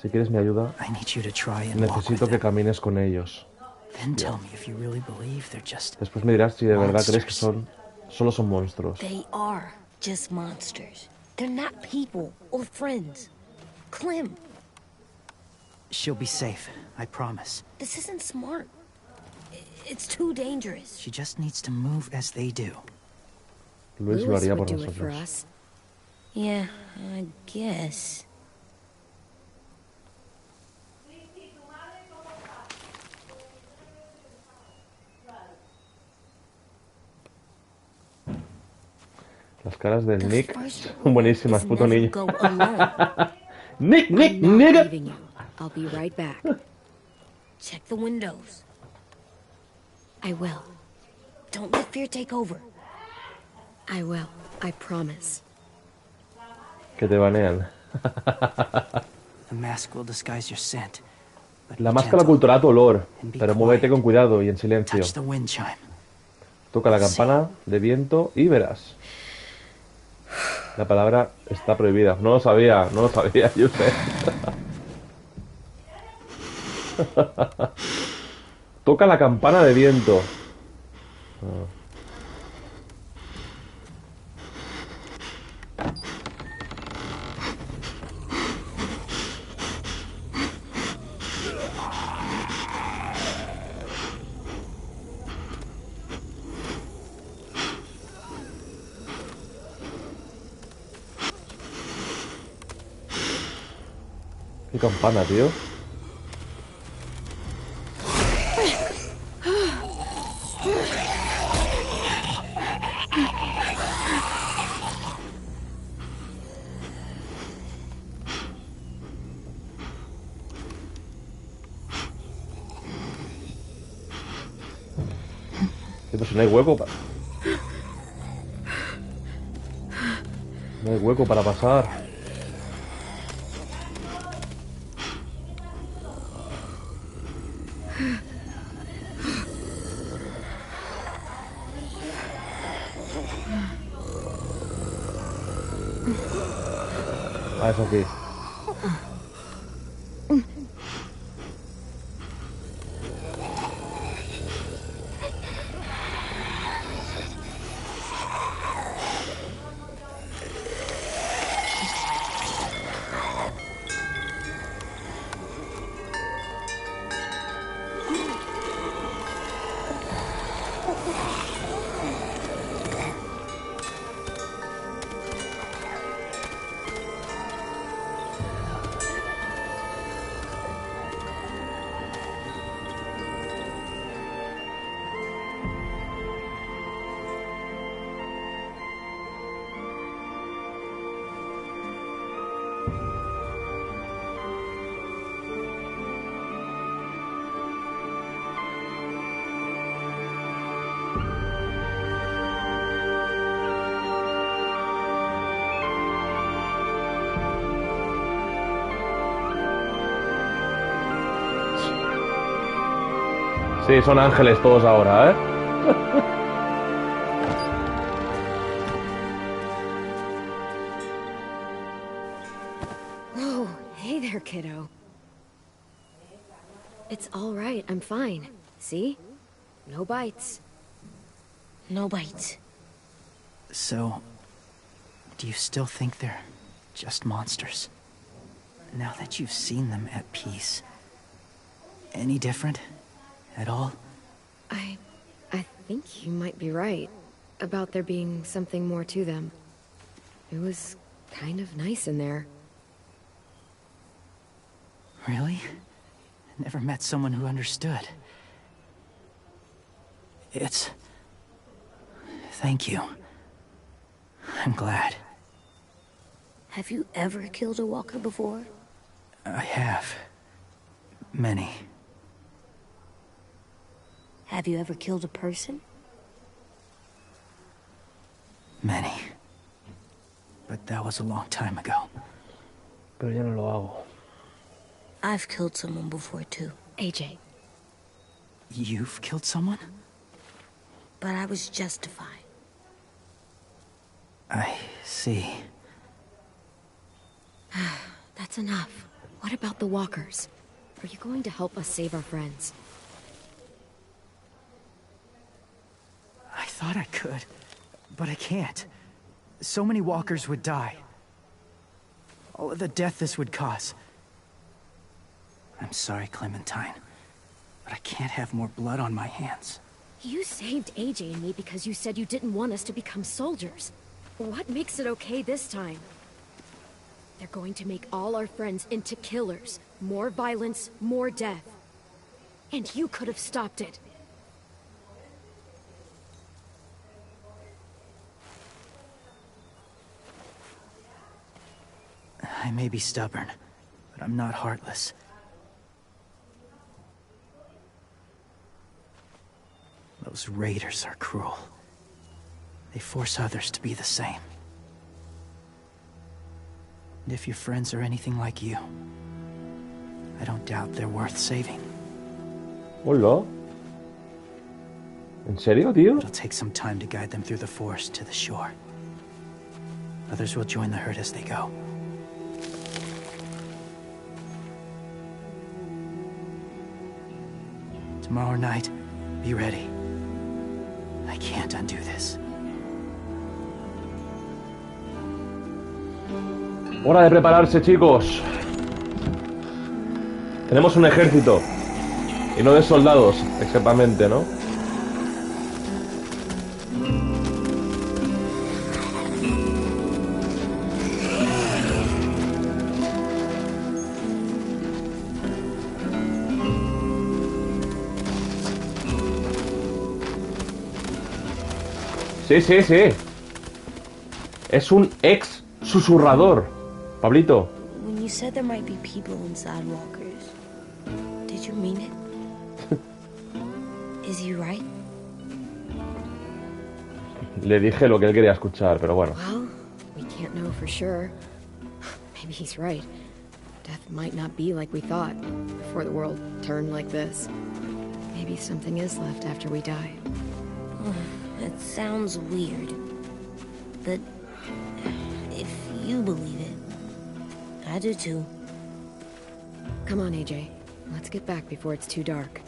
Si quieres mi ayuda, I need you to try and walk with necesito que them. camines con ellos. Then tell me if you really believe they're just Después me dirás si de verdad crees que Monsters. solo son monstruos. They are just monsters. They're not people or friends. Clem, She'll be safe, I promise. this isn't smart. It's too dangerous. She just needs to move as they do. Luis lo Lewis haría would por do it for nosotros. us. Yeah, I guess. Las caras del The Nick first son rule buenísimas, is puto never niño. go alone. Nick, Nick, I'm not nigga. leaving you. I'll be right back. Check the windows. I will. Don't let fear take over. I will. I promise. Que te banean. The mask will disguise your scent. But La be máscara gentle. ocultará tu olor, pero muévete con cuidado y en silencio. Touch the wind chime. Toca la campana de viento y verás. La palabra está prohibida. No lo sabía, yo sé. Toca la campana de viento. ¿Qué campana, tío? Pero si no hay hueco para... No hay hueco para pasar. Ah, es aquí. Sí, son ángeles todos ahora, ¿eh? Oh, hey there, kiddo. It's all right, I'm fine. See? No bites. No bites. So, do you still think they're just monsters? Now that you've seen them at peace, any different at all? I think you might be right about there being something more to them. It was kind of nice in there. Really? Never met someone who understood. Thank you. I'm glad. Have you ever killed a walker before? I have. Many. Have you ever killed a person? Many. But that was a long time ago. Pero ya no lo hago. I've killed someone before too. AJ. You've killed someone? But I was justified. I see. That's enough. What about the walkers? Are you going to help us save our friends? I thought I could, but I can't. So many walkers would die. All of the death this would cause. I'm sorry, Clementine, but I can't have more blood on my hands. You saved AJ and me because you said you didn't want us to become soldiers. What makes it okay this time? They're going to make all our friends into killers. More violence, more death. And you could have stopped it. I may be stubborn, but I'm not heartless. Those raiders are cruel. They force others to be the same. And if your friends are anything like you, I don't doubt they're worth saving. Hola. ¿En serio, tío? It'll take some time to guide them through the forest to the shore. Others will join the herd as they go. Tomorrow night, be ready. I can't undo this. Hora de prepararse, chicos. Tenemos un ejército. Y no de soldados, exactamente, ¿no? Sí, sí, sí. Es un ex susurrador, Pablito. When you said there might be people inside walkers, did you mean it? Is he right? Le dije lo que él quería escuchar, pero bueno. Well, we can't know for sure. Maybe he's right. Death might not be like we thought before the world turned like this. Maybe something is left after we die. It sounds weird, but if you believe it, I do too. Come on, AJ. Let's get back before it's too dark.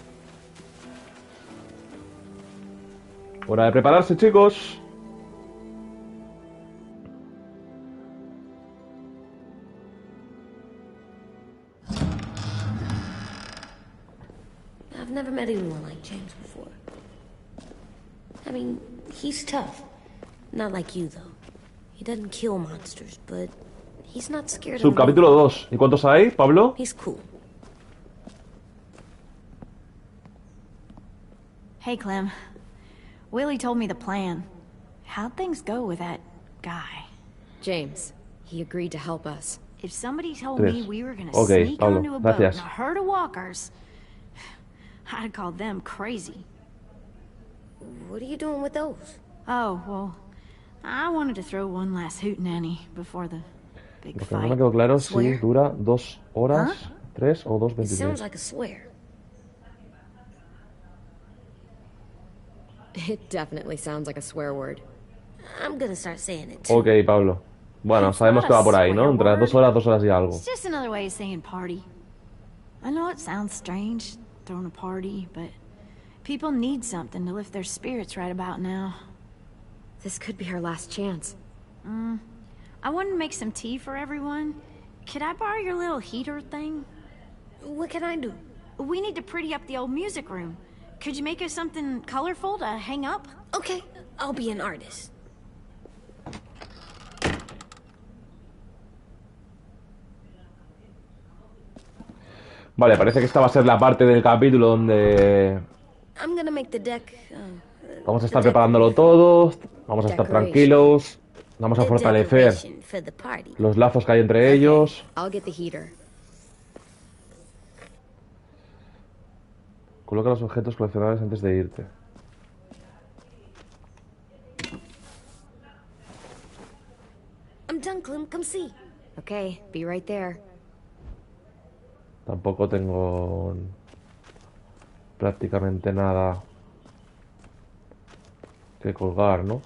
Hora de prepararse, chicos. I've never met anyone like James before. I mean, he's tough. Not like you, though. He doesn't kill monsters, but he's not scared of them. Subcapítulo 2. ¿Y cuántos hay, Pablo? He's cool. Hey, Clem. Willie told me the plan. How'd things go with that guy? James, he agreed to help us. If somebody told me we were gonna Okay, sneak Pablo, onto a boat gracias. and a herd of walkers, I'd have called them crazy. What are you doing with those? Oh, well, I wanted to throw one last hootenanny before the big Lo que no fight. me quedó claro si Swear? dura 2 horas, Huh? 3 o It sounds 2:23. like a swear. It definitely sounds like a swear word. I'm gonna start saying it too. Ok, Pablo. Bueno, It's sabemos not que va a por ahí, ¿no? swear Entre las word. 2 horas y algo. It's just another way of saying party. I know it sounds strange, throwing a party, but people need something to lift their spirits right about now. This could be our last chance. I wanted to make some tea for everyone. Could I borrow your little heater thing? What can I do? We need to pretty up the old music room. Could you make us something colorful to hang up? Okay, I'll be an artist. Vale, parece que esta va a ser la parte del capítulo donde I'm gonna make the deck. vamos a estar preparándolo todo, vamos a estar tranquilos, vamos a the fortalecer decoration for the party. los lazos que hay entre ellos. I'll get the heater. Coloca los objetos coleccionables antes de irte. I'm done, Clem. Come see. Okay, be right there. Tampoco tengo prácticamente nada que colgar, ¿no?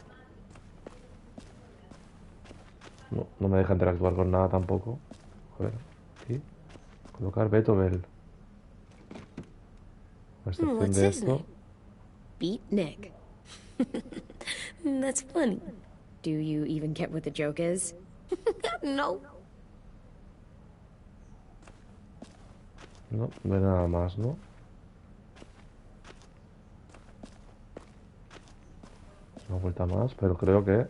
No, no me deja interactuar con nada tampoco. A ver, aquí. Colocar Beethoven. A excepción What's de his esto. name? Beat Nick. That's funny. Do you even get what the joke is? No. No, no hay nada más, ¿no? Una vuelta más, pero creo que...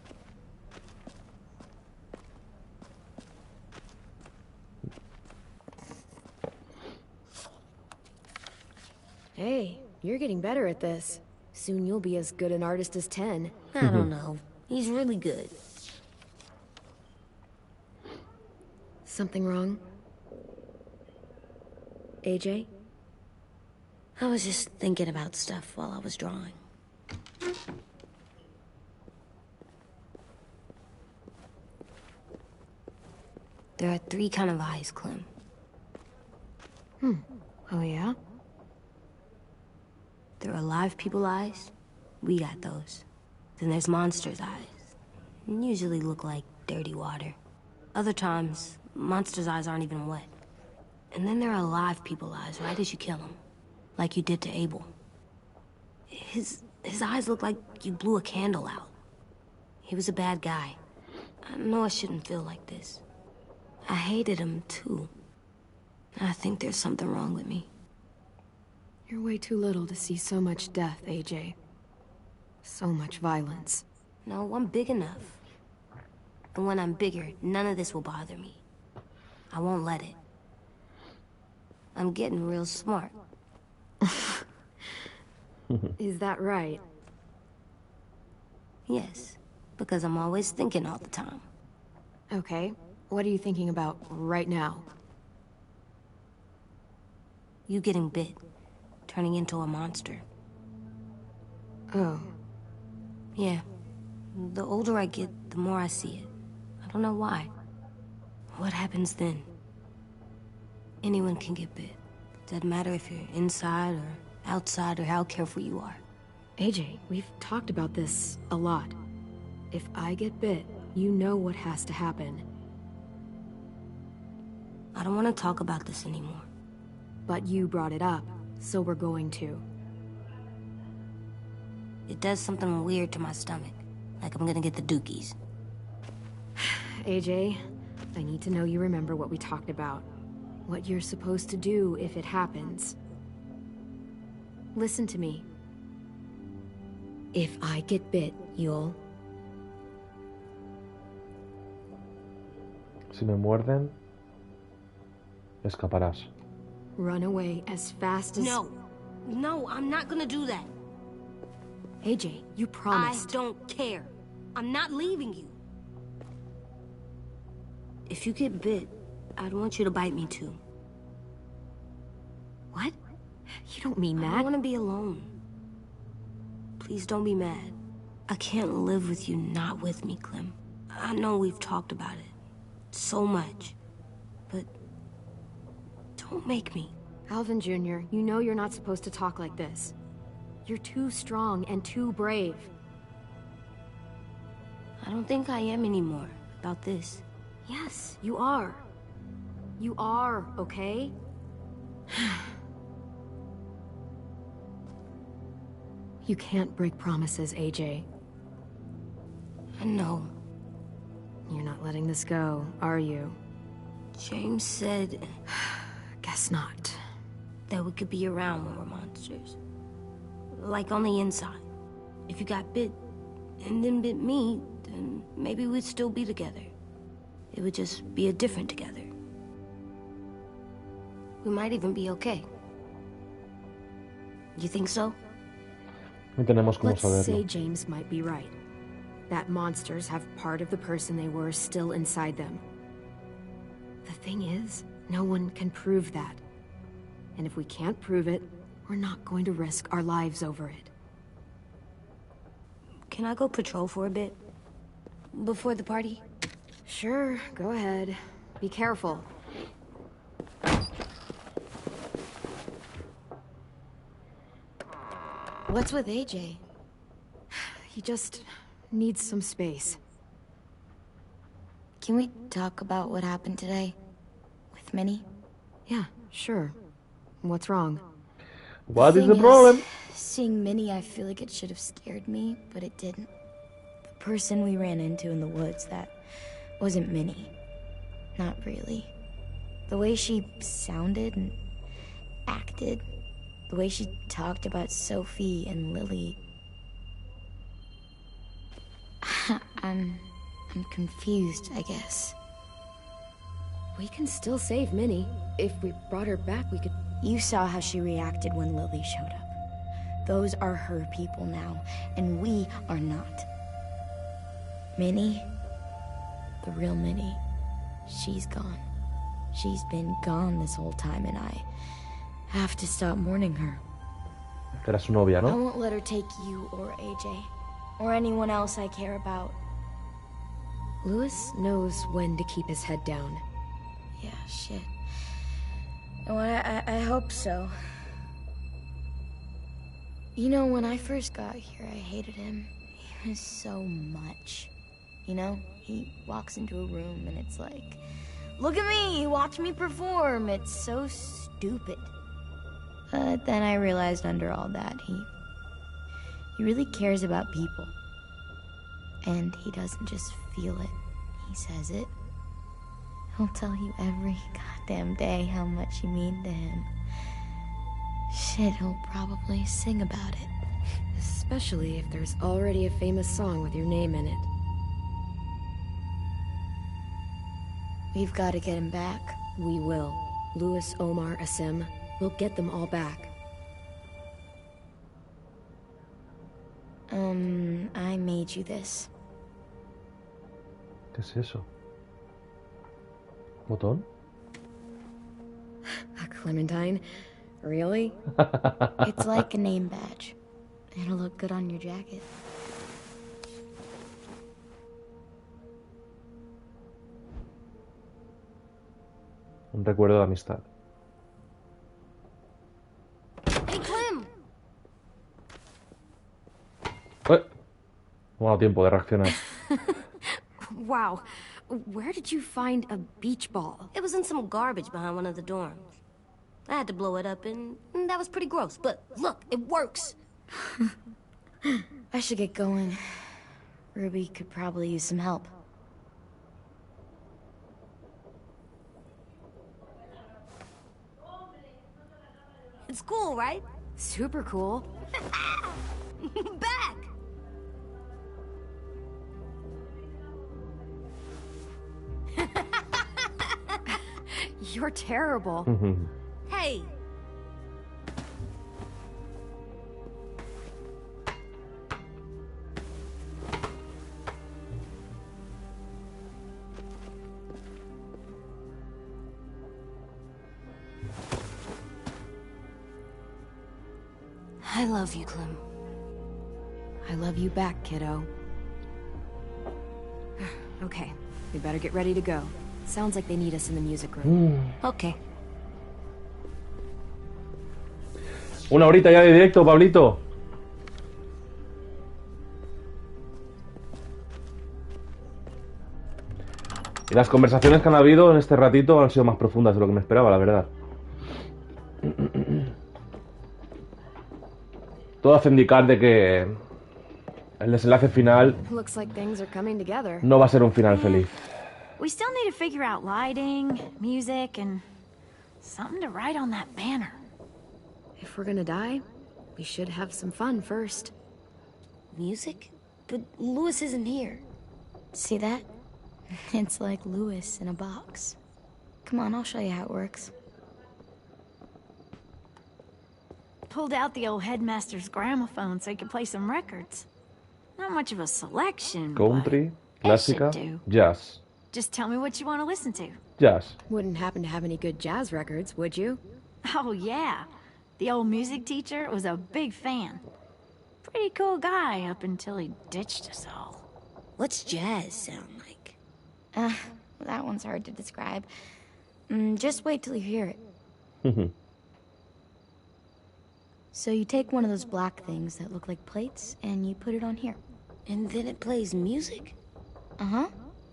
Hey, you're getting better at this. Soon you'll be as good an artist as 10. I don't know. He's really good. Something wrong? AJ? I was just thinking about stuff while I was drawing. There are 3 kind of eyes, Clem. Oh yeah? There are live people eyes. We got those. Then there's monsters' eyes. Usually look like dirty water. Other times, monsters' eyes aren't even wet. And then there are live people's eyes right as you kill them. Like you did to Abel. His eyes look like you blew a candle out. He was a bad guy. I know I shouldn't feel like this. I hated him, too. I think there's something wrong with me. You're way too little to see so much death, AJ. So much violence. No, I'm big enough. And when I'm bigger, none of this will bother me. I won't let it. I'm getting real smart. Is that right? Yes, because I'm always thinking all the time. Okay, what are you thinking about right now? You getting bit, turning into a monster. Oh. Yeah. The older I get, the more I see it. I don't know why. What happens then? Anyone can get bit. Doesn't matter if you're inside or outside or how careful you are. AJ, we've talked about this a lot. If I get bit, you know what has to happen. I don't want to talk about this anymore. But you brought it up, so we're going to. It does something weird to my stomach. Like I'm gonna get the dookies. AJ, I need to know you remember what we talked about. What you're supposed to do if it happens. Listen to me. If I get bit, you'll... Si me muerden, escaparás. Run away as fast as... No, I'm not gonna do that. AJ, you promised. I don't care. I'm not leaving you. If you get bit, I'd want you to bite me too. What? You don't mean that. I want to be alone. Please don't be mad. I can't live with you not with me, Clem. I know we've talked about it so much, but don't make me. Alvin Jr., you know you're not supposed to talk like this. You're too strong and too brave. I don't think I am anymore about this. Yes, you are. You are, okay? You can't break promises, AJ. I know. You're not letting this go, are you? James said... Guess not. That we could be around when we're monsters. Like on the inside. If you got bit, and then bit me, then maybe we'd still be together. It would just be a different together. We might even be okay. You think so? No tenemos cómo Let's say saberlo. James might be right. That monsters have part of the person they were still inside them. The thing is, no one can prove that. And if we can't prove it, we're not going to risk our lives over it. Can I go patrol for a bit? Before the party? Sure, go ahead. Be careful. What's with AJ? He just needs some space. Can we talk about what happened today? With Minnie? Yeah, sure. What's wrong? What is Thing the problem? Seeing Minnie, I feel like it should have scared me, but it didn't. The person we ran into in the woods, that wasn't Minnie. Not really. The way she sounded and acted, the way she talked about Sophie and Lily. I'm confused, I guess. We can still save Minnie. If we brought her back, we could... You saw how she reacted when Lily showed up. Those are her people now, and we are not. Minnie, the real Minnie, she's gone. She's been gone this whole time, and I have to stop mourning her. Era su novia, I ¿no? won't let her take you or AJ, or anyone else I care about. Louis knows when to keep his head down. Yeah, shit. Oh, I hope so. You know, when I first got here, I hated him. He was so much. you know? He walks into a room and it's like, look at me, watch me perform. It's so stupid. But then I realized under all that, he really cares about people. And he doesn't just feel it, he says it. He'll tell you every goddamn day how much you mean to him. Shit, he'll probably sing about it. Especially if there's already a famous song with your name in it. We've got to get him back. We will. Louis, Omar, Asim. We'll get them all back. I made you this. ¿Qué es eso? ¿Botón? A Clementine? Really? It's like a name badge. It'll look good on your jacket. Un recuerdo de amistad. Hey, Clem! No ha dado tiempo de reaccionar. Wow. Where did you find a beach ball? It was in some garbage behind one of the dorms. I had to blow it up, and that was pretty gross. But look, it works. I should get going. Ruby could probably use some help. It's cool, right? Super cool. Back! You're terrible. Hey! I love you, Clem. I love you back, kiddo. Okay, we better get ready to go. Sounds like they need us in the music room. Okay. Una horita ya de directo, Pablito. Y las conversaciones que han habido en este ratito han sido más profundas de lo que me esperaba, la verdad. Todo hace indicar de que el desenlace final Looks like things are coming together. no va a ser un final feliz. We still need to figure out lighting, music, and something to write on that banner. If we're gonna die, we should have some fun first. Music? But Louis isn't here. See that? It's like Louis in a box. Come on, I'll show you how it works. Pulled out the old headmaster's gramophone so he could play some records. Not much of a selection, Country, but it should clásica, do. jazz. Just tell me what you want to listen to. Jazz. Wouldn't happen to have any good jazz records, would you? Oh, yeah. The old music teacher was a big fan. Pretty cool guy up until he ditched us all. What's jazz sound like? That one's hard to describe. Just wait till you hear it. So you take one of those black things that look like plates, and you put it on here. And then it plays music? Uh-huh.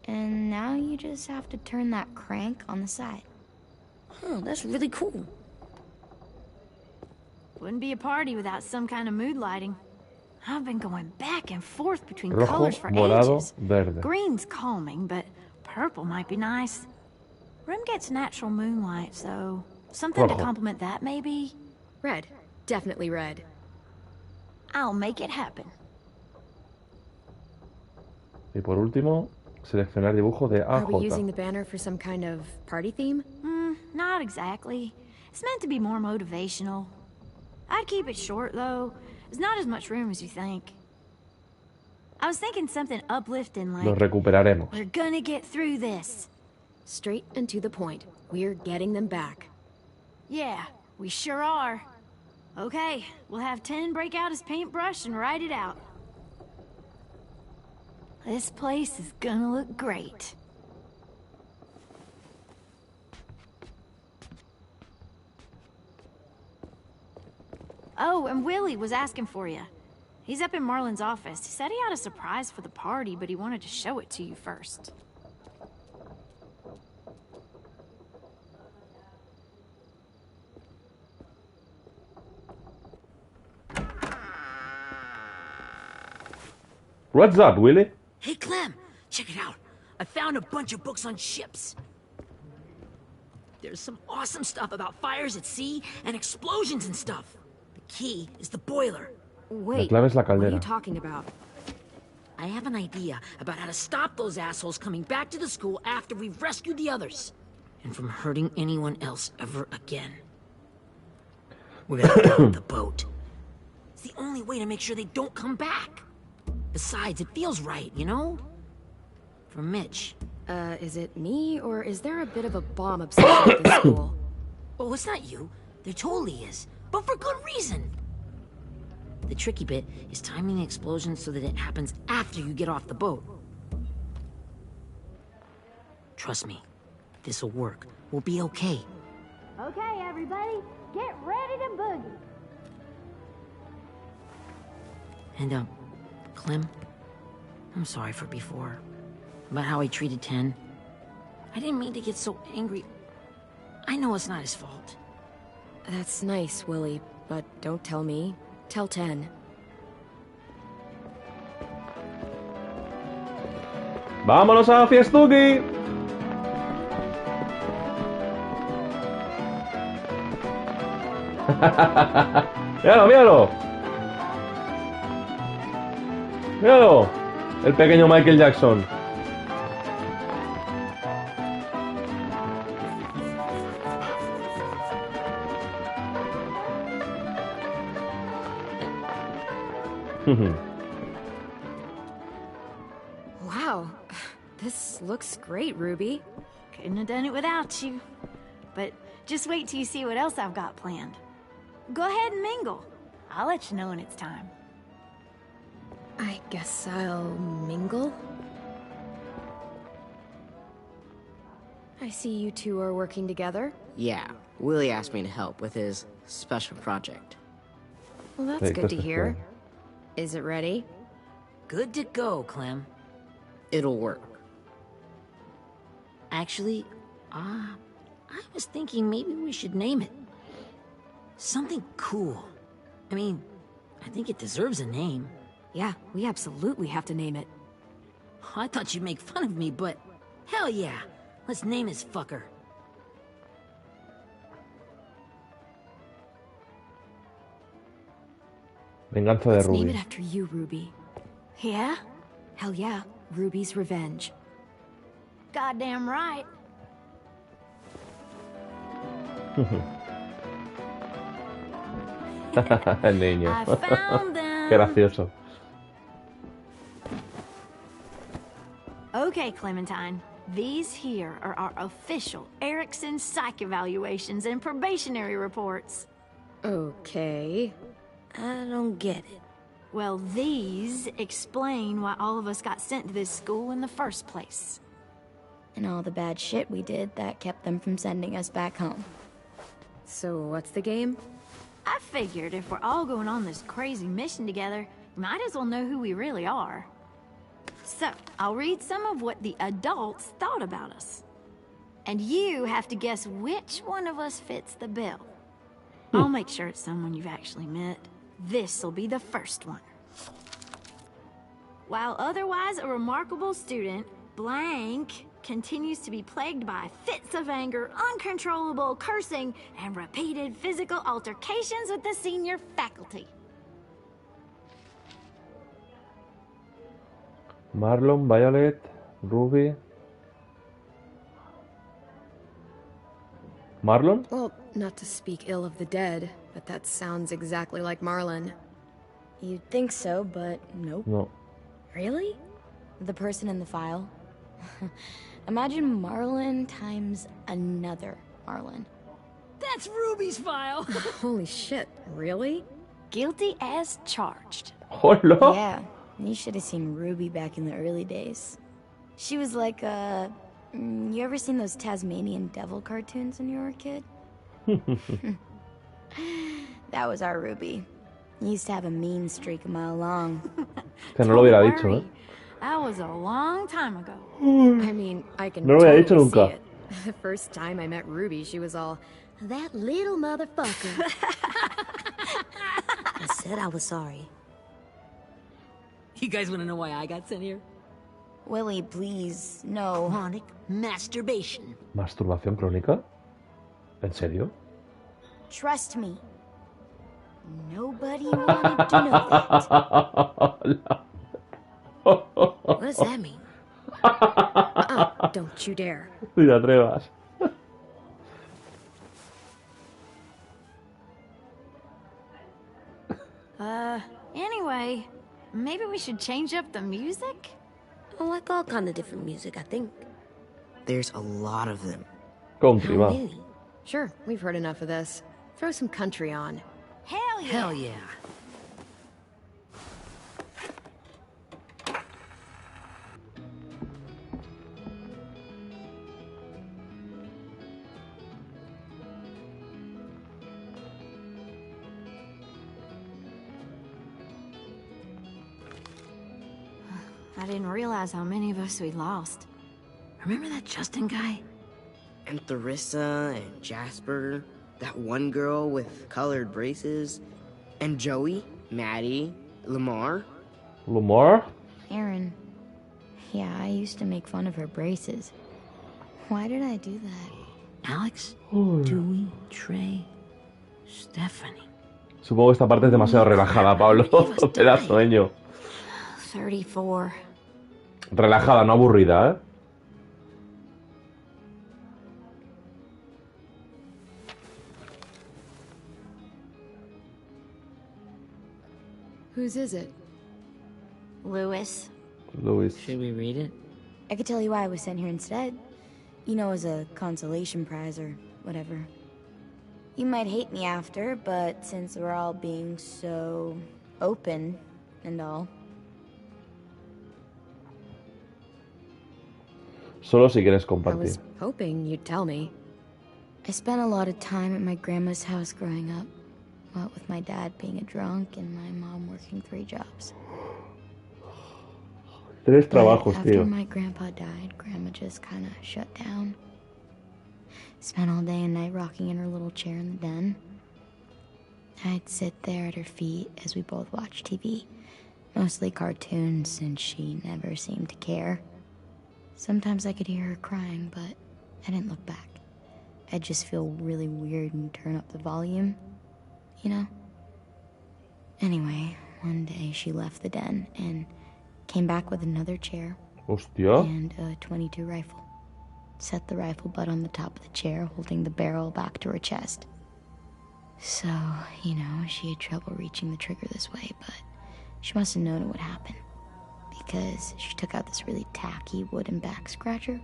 And now you just have to turn that crank on the side. Oh, that's really cool. Wouldn't be a party without some kind of mood lighting. I've been going back and forth between Rojo, colors for morado, ages. verde. Green's calming, but purple might be nice. Room gets natural moonlight, so something Rojo. to complement that, maybe? Red. Definitely red. I'll make it happen. Y por último, seleccionar dibujo de Are we using AJ. the banner for some kind of party theme? Not exactly. It's meant to be more motivational. I'd keep it short, though. There's not as much room as you think. I was thinking something uplifting Los like, recuperaremos. we're gonna get through this. Straight and to the point. We're getting them back. Yeah, we sure are. Okay, we'll have 10 break out his paintbrush and write it out. This place is gonna look great. Oh, and Willie was asking for you. He's up in Marlon's office. He said he had a surprise for the party, but he wanted to show it to you first. What's that, Willie? Hey, Clem, check it out. I found a bunch of books on ships. There's some awesome stuff about fires at sea and explosions and stuff. The key is the boiler. Wait, clave es la what are caldera. you talking about? I have an idea about how to stop those assholes coming back to the school after we've rescued the others. And from hurting anyone else ever again. We're gonna build the boat. It's the only way to make sure they don't come back. Besides, it feels right, you know? For Mitch. Is it me, or is there a bit of a bomb obsession at this school? Oh, it's not you. There totally is. But for good reason. The tricky bit is timing the explosion so that it happens after you get off the boat. Trust me. This'll work. We'll be okay. Okay, everybody, get ready to boogie. And, Clem, I'm sorry for before. About how he treated Ten. I didn't mean to get so angry. I know it's not his fault. That's nice, Willie, but don't tell me. Tell 10. ¡Vámonos a Fiestuki! ¡Míralo, míralo! ¡Míralo! El pequeño Michael Jackson. Wow, this looks great, Ruby. Couldn't have done it without you. But just wait till you see what else I've got planned. Go ahead and mingle. I'll let you know when it's time. I guess I'll mingle? I see you two are working together. Yeah, Willie asked me to help with his special project. Well, that's good to hear. Is it ready? Good to go, Clem. It'll work. Actually, I was thinking maybe we should name it. Something cool. I mean, I think it deserves a name. Yeah, we absolutely have to name it. I thought you'd make fun of me, but hell yeah. Let's name this fucker. Venganza de Let's name Ruby. it after you, Ruby. Yeah? Hell yeah, Ruby's Revenge. Goddamn right. El niño. I found them. Qué gracioso. Okay, Clementine. These here are our official Erickson psych evaluations and probationary reports. Okay. I don't get it. Well, these explain why all of us got sent to this school in the first place. And all the bad shit we did that kept them from sending us back home. So what's the game? I figured if we're all going on this crazy mission together, we might as well know who we really are. So, I'll read some of what the adults thought about us. And you have to guess which one of us fits the bill. I'll make sure it's someone you've actually met. This'll be the first one. While otherwise a remarkable student, blank continues to be plagued by fits of anger, uncontrollable cursing, and repeated physical altercations with the senior faculty. Marlon, Violet, Ruby. Marlon? Well, not to speak ill of the dead, but that sounds exactly like Marlon. You'd think so, but nope. No. Really? The person in the file? Imagine Marlon times another Marlon. That's Ruby's file. Holy shit, really? Guilty as charged. ¡Hola! Yeah, you should have seen Ruby back in the early days. She was like you ever seen those Tasmanian devil cartoons when you were a kid? That was our Ruby. He used to have a mean streak a mile long. Que no lo hubiera dicho, ¿eh? That was a long time ago. I mean, I can No lo había dicho totally see nunca. it. The first time I met Ruby, she was all, that little motherfucker. I said I was sorry. You guys want to know why I got sent here? Willie, please, no. Chronic masturbation. ¿Masturbación crónica? ¿En serio? Trust me. Nobody wanted to know that. What does that mean? Don't you dare. Ni te atrevas. Anyway, maybe we should change up the music? I like all kind of different music, I think. There's a lot of them. Country, va. Really? Sure, we've heard enough of this. Throw some country on. Hell yeah! Hell yeah. I didn't realize how many of us we lost. Remember that Justin guy? And Theresa and Jasper, that one girl with colored braces, and Joey, Maddie, Lamar. Lamar? Aaron. Yeah, I used to make fun of her braces. Why did I do that? Alex, Dewey, Trey, Stephanie. Supongo que esta parte es demasiado relajada, Pablo. Me da sueño. 34. Relajada, no aburrida, ¿eh? Whose is it? Lewis. Luis. Should we read it? I could tell you why I was sent here instead. You know, as a consolation prize or whatever. You might hate me after, but since we're all being so open and all. Solo si quieres I compartir. was hoping you'd tell me. I spent a lot of time at my grandma's house growing up. What with my dad being a drunk and my mom working 3 jobs. 3 But trabajos, after tío. my grandpa died, grandma just kind of shut down. Spent all day and night rocking in her little chair in the den. I'd sit there at her feet as we both watched TV. Mostly cartoons, since she never seemed to care. Sometimes I could hear her crying, but I didn't look back. I'd just feel really weird and turn up the volume, you know? Anyway, one day she left the den and came back with another chair Hostia. and a .22 rifle. Set the rifle butt on the top of the chair, holding the barrel back to her chest. So, you know, she had trouble reaching the trigger this way, but she must have known it would happen. Because she took out this really tacky wooden back scratcher.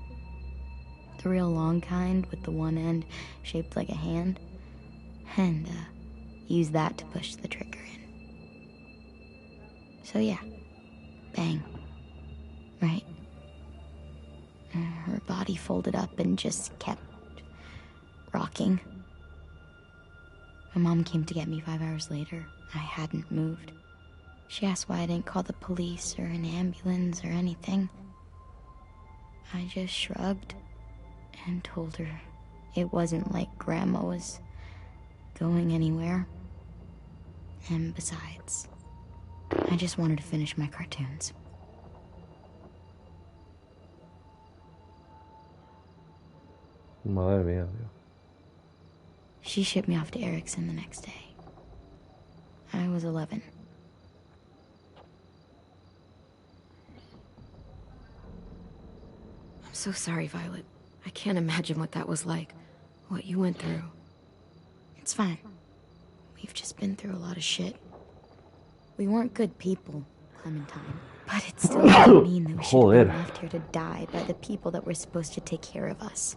The real long kind with the one end shaped like a hand. And, used that to push the trigger in. So yeah, bang. Right? Her body folded up and just kept rocking. My mom came to get me 5 hours later. I hadn't moved. She asked why I didn't call the police or an ambulance or anything. I just shrugged and told her it wasn't like Grandma was going anywhere. And besides, I just wanted to finish my cartoons. Madre mía, tío. She shipped me off to Erickson the next day. I was 11. I'm so sorry, Violet. I can't imagine what that was like. What you went through. It's fine. We've just been through a lot of shit. We weren't good people, Clementine. But it still doesn't mean that we should Joder. be left here to die by the people that were supposed to take care of us.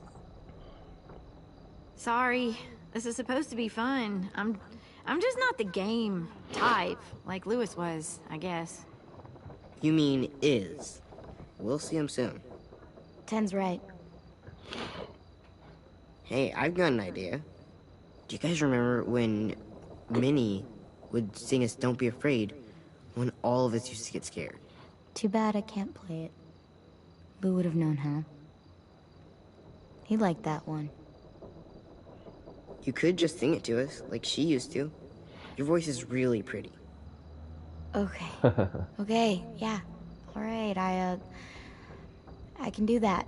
Sorry. This is supposed to be fun. I'm just not the game type, like Lewis was, I guess. You mean is. We'll see him soon. Ten's right. Hey, I've got an idea. Do you guys remember when Minnie would sing us Don't Be Afraid when all of us used to get scared. Too bad I can't play it. Lou would have known how. He liked that one. You could just sing it to us, like she used to. Your voice is really pretty. Okay. Okay, yeah. Alright, I can do that.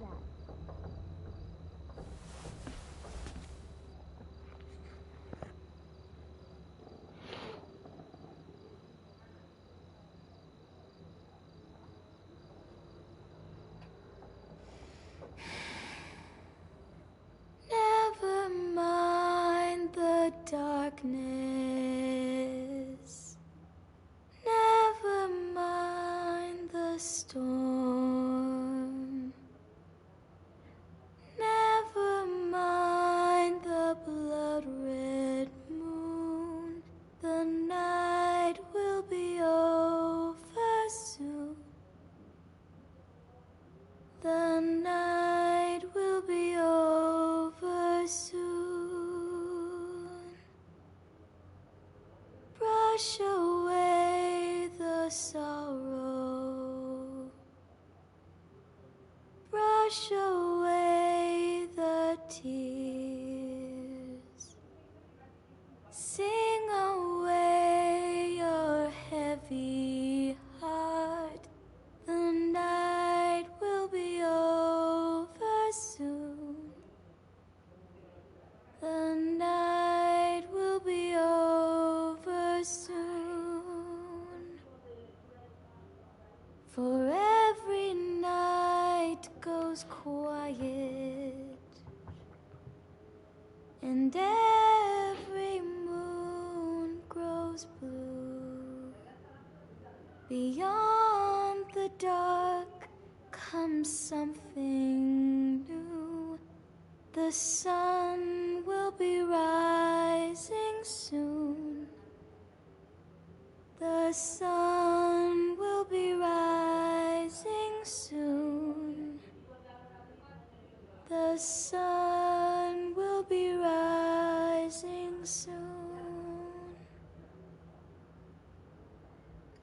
Never mind the darkness. Never mind the storm. Never mind the blood-red moon. The night will be over soon. The night will be over soon. Brush away the sorrow. Brush away the tears. Sing away your heavy heart. The night will be over soon. The night will be over soon. For every night goes quiet, and every moon grows blue. Beyond the dark comes something new. The sun will be rising soon. The sun will be rising soon. The sun will be rising soon.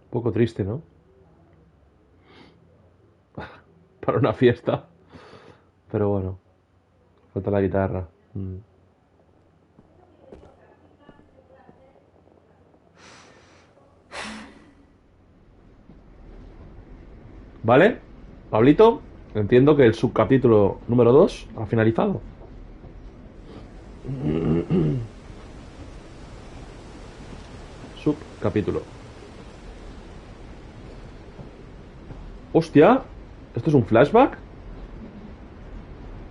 Un poco triste, ¿no? Para una fiesta. Pero bueno, falta la guitarra. ¿Vale? Pablito, entiendo que el subcapítulo número 2 ha finalizado. Subcapítulo. Hostia, ¿esto es un flashback?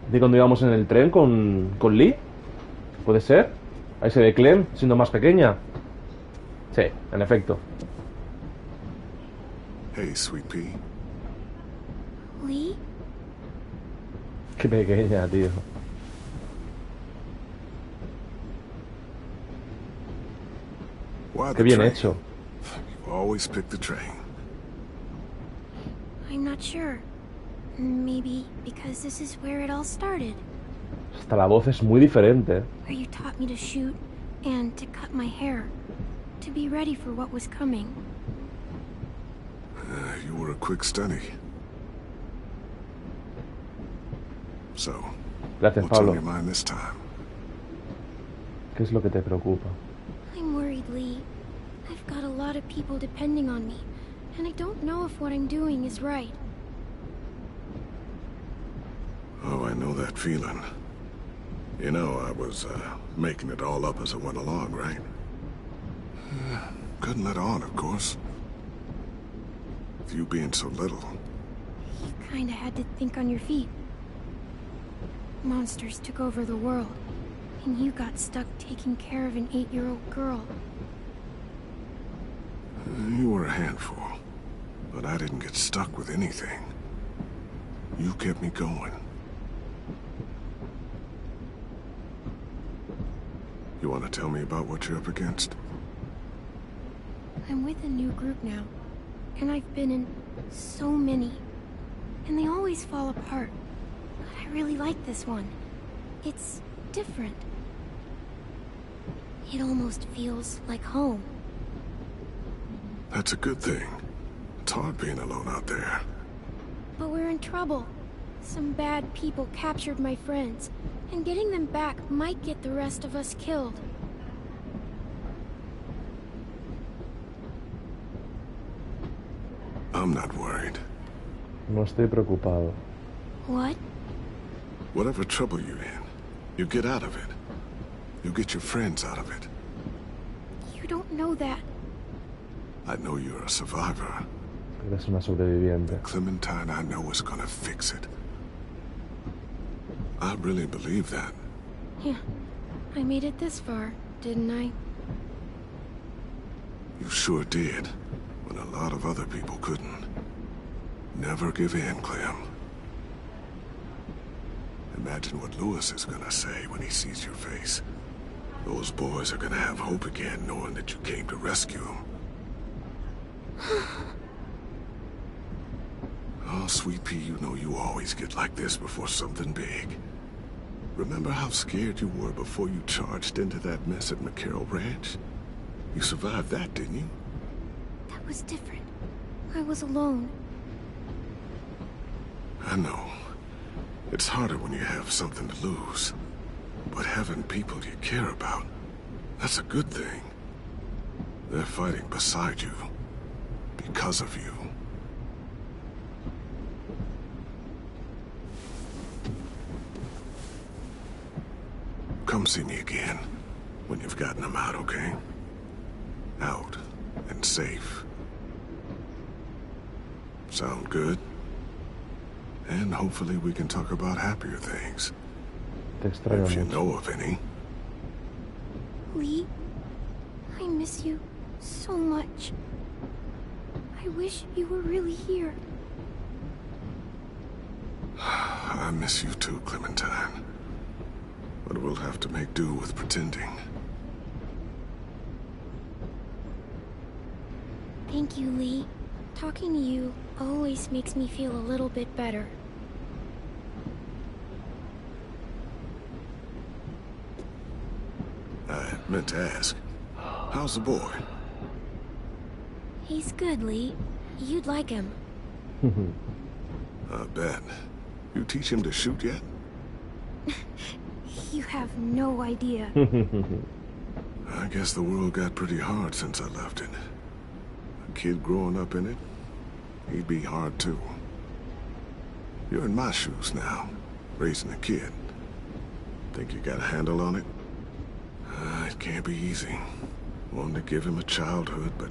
¿De cuando íbamos en el tren con Lee? ¿Puede ser? Ahí se ve Clem siendo más pequeña. Sí, en efecto. Hey, Sweet Pea. Lee? Qué pequeña, tío. Why Qué the bien train? hecho. You always pick the train. I'm not sure. Maybe because this is where it all started. Hasta la voz es muy diferente. Where you taught me to shoot and to cut my hair. To be ready for what was coming. You were a quick study. So, Gracias, what's on Pablo. your mind this time? ¿Qué es lo que te preocupa? I'm worried, Lee. I've got a lot of people depending on me, and I don't know if what I'm doing is right. Oh, I know that feeling. You know, I was making it all up as I went along, right? Couldn't let on, of course. With you being so little. You kinda had to think on your feet. Monsters took over the world, and you got stuck taking care of an 8-year-old girl. You were a handful, but I didn't get stuck with anything. You kept me going. You want to tell me about what you're up against? I'm with a new group now, and I've been in so many, and they always fall apart. But I really like this one. It's different. It almost feels like home. That's a good thing. It's hard being alone out there. But we're in trouble. Some bad people captured my friends, and getting them back might get the rest of us killed. I'm not worried. No estoy preocupado. What? Whatever trouble you're in, you get out of it. You get your friends out of it. You don't know that. I know you're a survivor. Eres una sobreviviente. Clementine, I know, is gonna fix it. I really believe that. Yeah, I made it this far, didn't I? You sure did, when a lot of other people couldn't. Never give in, Clem. Imagine what Lewis is gonna say when he sees your face. Those boys are gonna have hope again, knowing that you came to rescue them. Oh, Sweet Pea, you know you always get like this before something big. Remember how scared you were before you charged into that mess at McCarroll Ranch? You survived that, didn't you? That was different. I was alone. I know. It's harder when you have something to lose. But having people you care about, that's a good thing. They're fighting beside you. Because of you. Come see me again when you've gotten them out, okay? Out and safe. Sound good? And hopefully we can talk about happier things. Te extraño If you mucho. know of any. Lee, I miss you so much. I wish you were really here. I miss you too, Clementine. But we'll have to make do with pretending. Thank you, Lee. Talking to you always makes me feel a little bit better. I meant to ask, how's the boy? He's good, Lee. You'd like him. I bet. You teach him to shoot yet? You have no idea. I guess the world got pretty hard since I left it. A kid growing up in it, he'd be hard too. You're in my shoes now, raising a kid. Think you got a handle on it? It can't be easy. Wanted to give him a childhood, but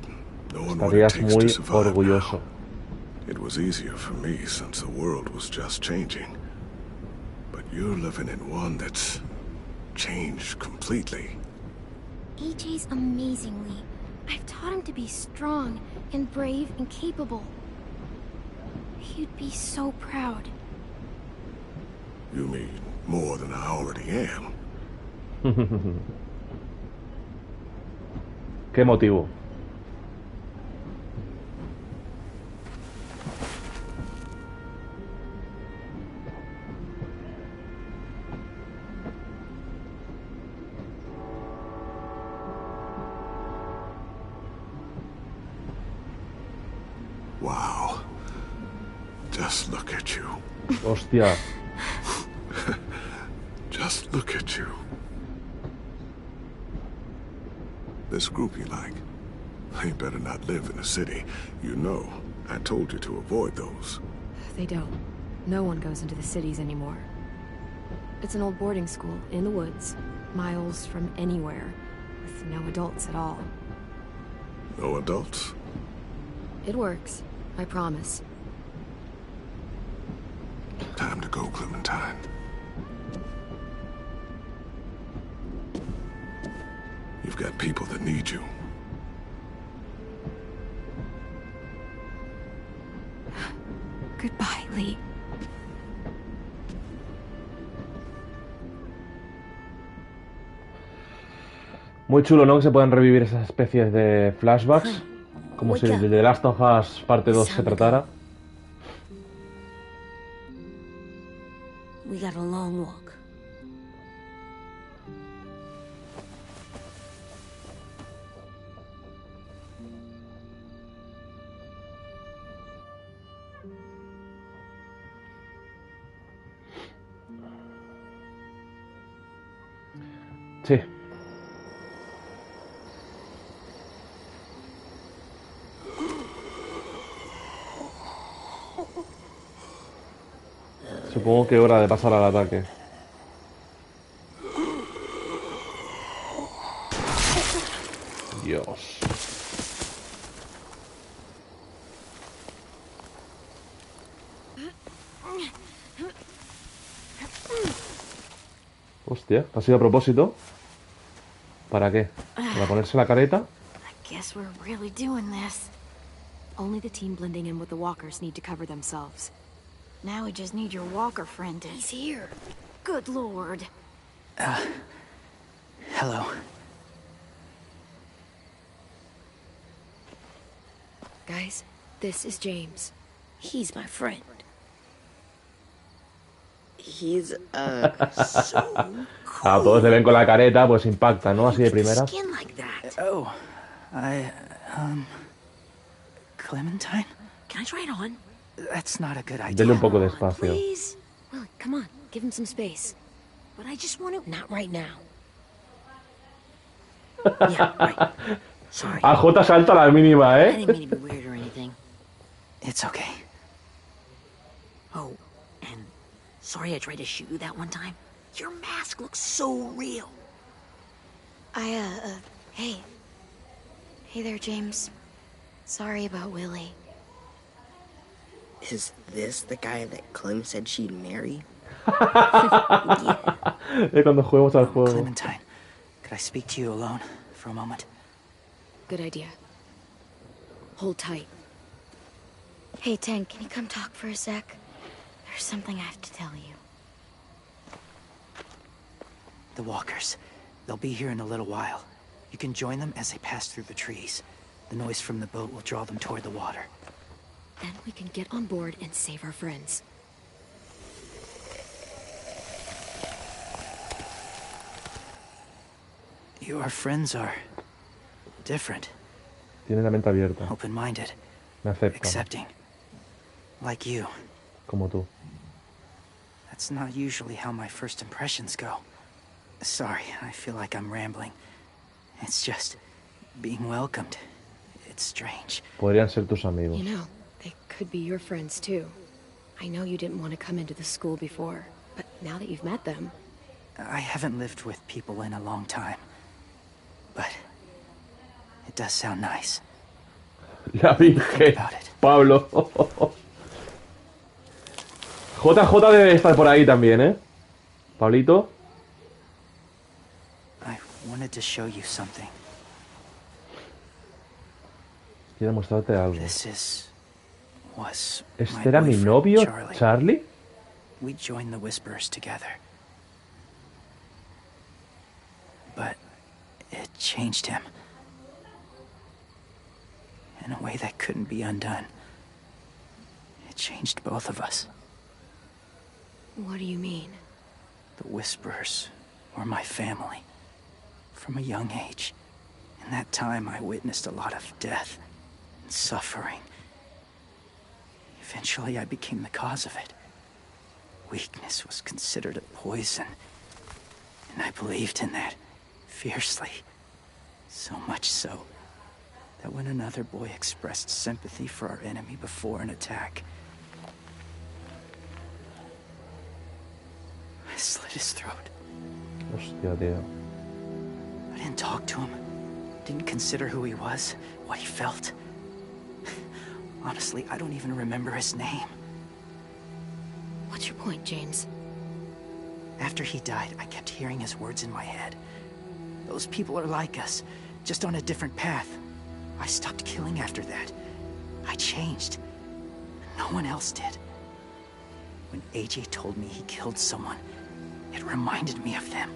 knowing what it Estarías takes muy to survive orgulloso. now. It was easier for me since the world was just changing. But you're living in one that's changed completely. AJ's amazing, Lee. I've taught him to be strong and brave and capable. He'd be so proud. You mean more than I already am? ¿Qué motivo? Wow. Just look at you. Hostia. Just look at you. This group you like, they better not live in the city. You know, I told you to avoid those. They don't. No one goes into the cities anymore. It's an old boarding school in the woods, miles from anywhere, with no adults at all. No adults? It works, I promise. Time to go, Clementine. You've got people that need you. Goodbye, Lee. Muy chulo, ¿no? Que se puedan revivir esas especies de flashbacks. Como si de The Last of Us parte 2 se tratara. We got a long walk. Sí. Supongo que hora de pasar al ataque. Dios. Hostia, ¿ha sido a propósito? ¿Para qué? ¿Para ponerse la careta? I guess we're really doing this. Only the team blending in with the walkers need to cover themselves. Now we just need your walker friend to... He's here. Good lord. Hello. Guys, this is James. He's my friend. He's so cool. A todos le ven con la careta, pues impacta, ¿no? Así de primera. Skin like that. Oh, Clementine? Can I try it on? That's not a good idea. Dele un poco de espacio. Please. Well, come on, give him some space. But I just want to... Not right now. Yeah, right. Sorry. A J salta a la mínima, I ¿eh? didn't mean to be weird or anything. It's okay. Oh, and sorry I tried to shoot you that one time. Your mask looks so real. Hey. Hey there, James. Sorry about Willie. Is this the guy that Clem said she'd marry? De cuando juguemos al juego. Clementine, could I speak to you alone for a moment? Good idea. Hold tight. Hey, Ten, can you come talk for a sec? There's something I have to tell you. The walkers. They'll be here in a little while. You can join them as they pass through the trees. The noise from the boat will draw them toward the water. Then we can get on board and save our friends. Your friends are different. Tiene la mente abierta. Open-minded. Me acepta. Accepting. Like you. Como tú. That's not usually how my first impressions go. Sorry, I feel like I'm rambling. It's just being welcomed. It's strange. Podrían ser tus amigos. You know, they could be your friends too. I know you didn't want to come into the school before, but now that you've met them... I haven't lived with people in a long time. But it does sound nice. La Virgen. Pablo. JJ debe estar por ahí también, ¿eh? Pablito. I wanted to show you something. Quiero mostrarte algo. ¿Este era mi novio, Charlie? We joined the Whisperers together. But it changed him. In a way that couldn't be undone. It changed both of us. What do you mean? The Whisperers were my family. From a young age. In that time, I witnessed a lot of death and suffering. Eventually, I became the cause of it. Weakness was considered a poison. And I believed in that fiercely. So much so that when another boy expressed sympathy for our enemy before an attack, I slit his throat. Hostia, tío. I didn't talk to him. Didn't consider who he was, what he felt. Honestly, I don't even remember his name. What's your point, James? After he died, I kept hearing his words in my head. Those people are like us, just on a different path. I stopped killing after that. I changed. No one else did. When AJ told me he killed someone, it reminded me of them.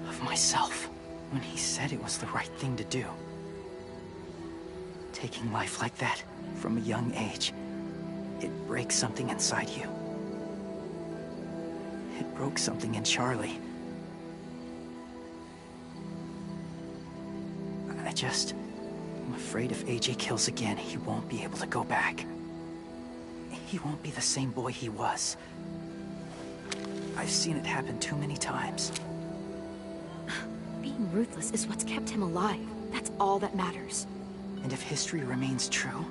Of myself. When he said it was the right thing to do. Taking life like that, from a young age, it breaks something inside you. It broke something in Charlie. I'm afraid if AJ kills again, he won't be able to go back. He won't be the same boy he was. I've seen it happen too many times. ruthless is what's kept him alive. That's all that matters. And if history remains true,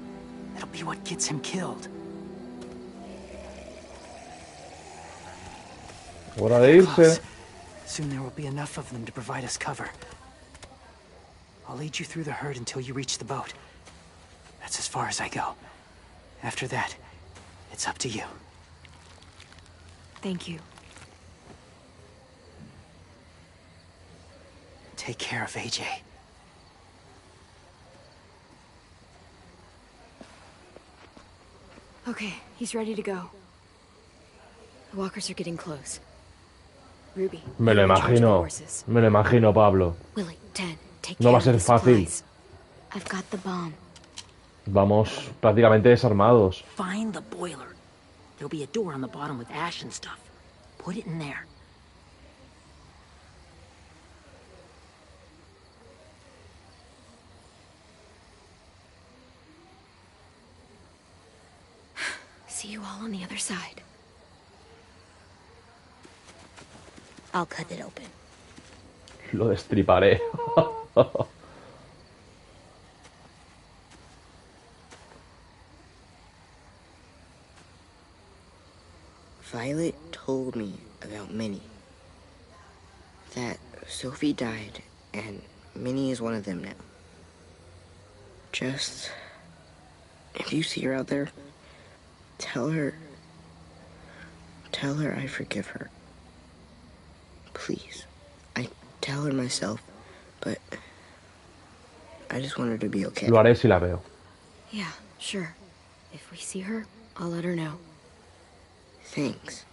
it'll be what gets him killed. Hora de irse. Soon there will be enough of them to provide us cover. I'll lead you through the herd until you reach the boat. That's as far as I go. After that, it's up to you. Thank you. Take care of AJ. Okay, he's ready to go. The walkers are getting close. Ruby, Me lo imagino. Me lo imagino, Pablo. Willie, 10, take No va a care ser of the fácil. supplies. I've got the bomb. Vamos prácticamente desarmados. Find the boiler. There'll be a door on the bottom with ash and stuff. Put it in there. See you all on the other side. I'll cut it open. Lo destriparé. Violet told me about Minnie. That Sophie died, and Minnie is one of them now. Just... if you see her out there, tell her I forgive her. Please. I tell her myself, but I just want her to be okay. Lo haré si la veo. Yeah, sure. If we see her, I'll let her know. Thanks.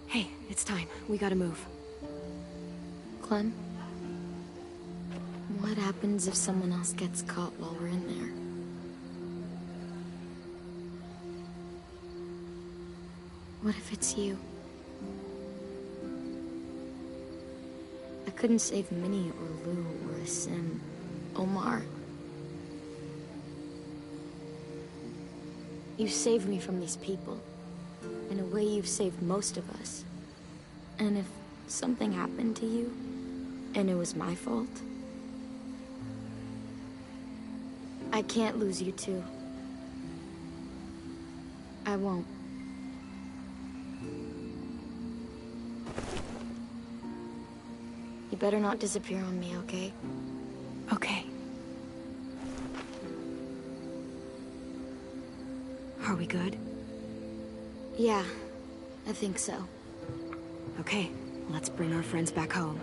Hey, it's time. We gotta move. Clem? What happens if someone else gets caught while we're in there? What if it's you? I couldn't save Minnie or Lou or Asim, Omar. You saved me from these people. In a way, you've saved most of us. And if something happened to you, and it was my fault, I can't lose you too. I won't. You better not disappear on me, okay? Okay. Are we good? Yeah, I think so. Okay, let's bring our friends back home.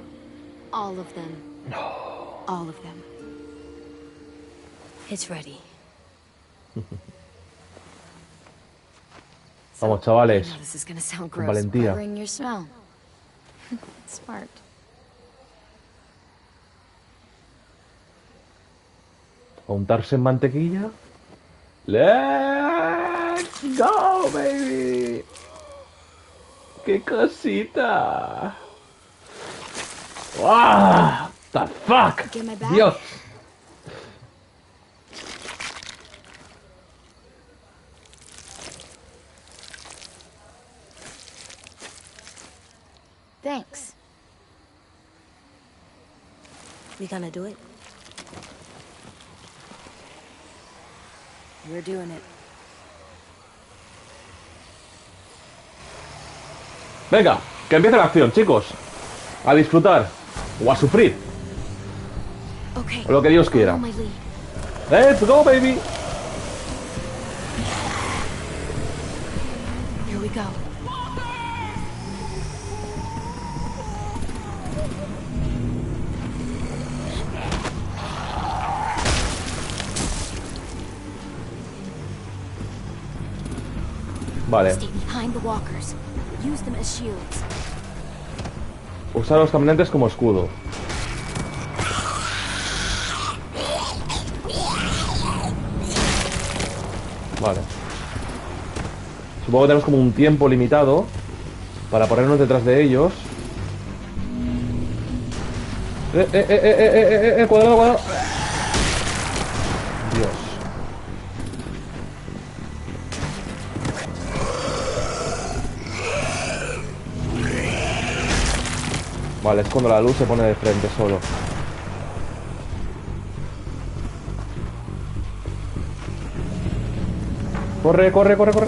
All of them. All of them. It's ready. Vamos, chavales. I know this is gonna sound Con gross. valentía. Bring your smell. Smart. A untarse en mantequilla. Let's go, baby. ¡Qué cosita! ¡Wow! The fuck! Get my back? Dios. Thanks. We gonna do it? We're doing it. Venga, que empiece la acción, chicos. A disfrutar. O a sufrir. Okay. O lo que Dios quiera. Follow my lead. Let's go, baby. Here we go. Vale. Stay behind the walkers. Use them as shields. Usar a los caminantes como escudo. Vale. Supongo que tenemos como un tiempo limitado para ponernos detrás de ellos. Cuadrado, cuadrado. Dios. Vale, es cuando la luz se pone de frente solo. Corre, corre, corre, corre.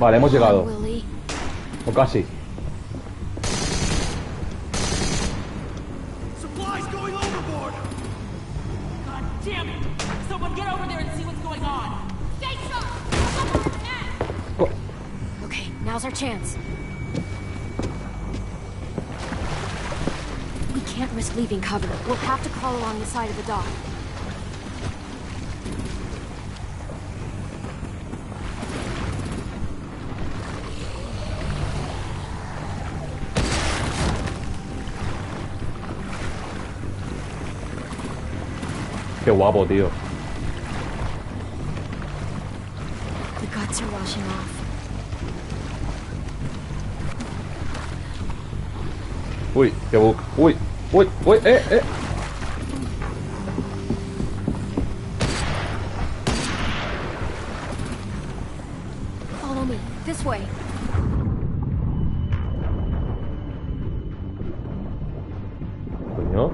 Vale, hemos llegado. O casi. Okay, now's our chance. We can't risk leaving cover. We'll have to crawl along the side of the dock. Qué guapo, tío. The guts are washing off. Uy, qué bug. Uy, uy, uy, Follow me. This way. Coño.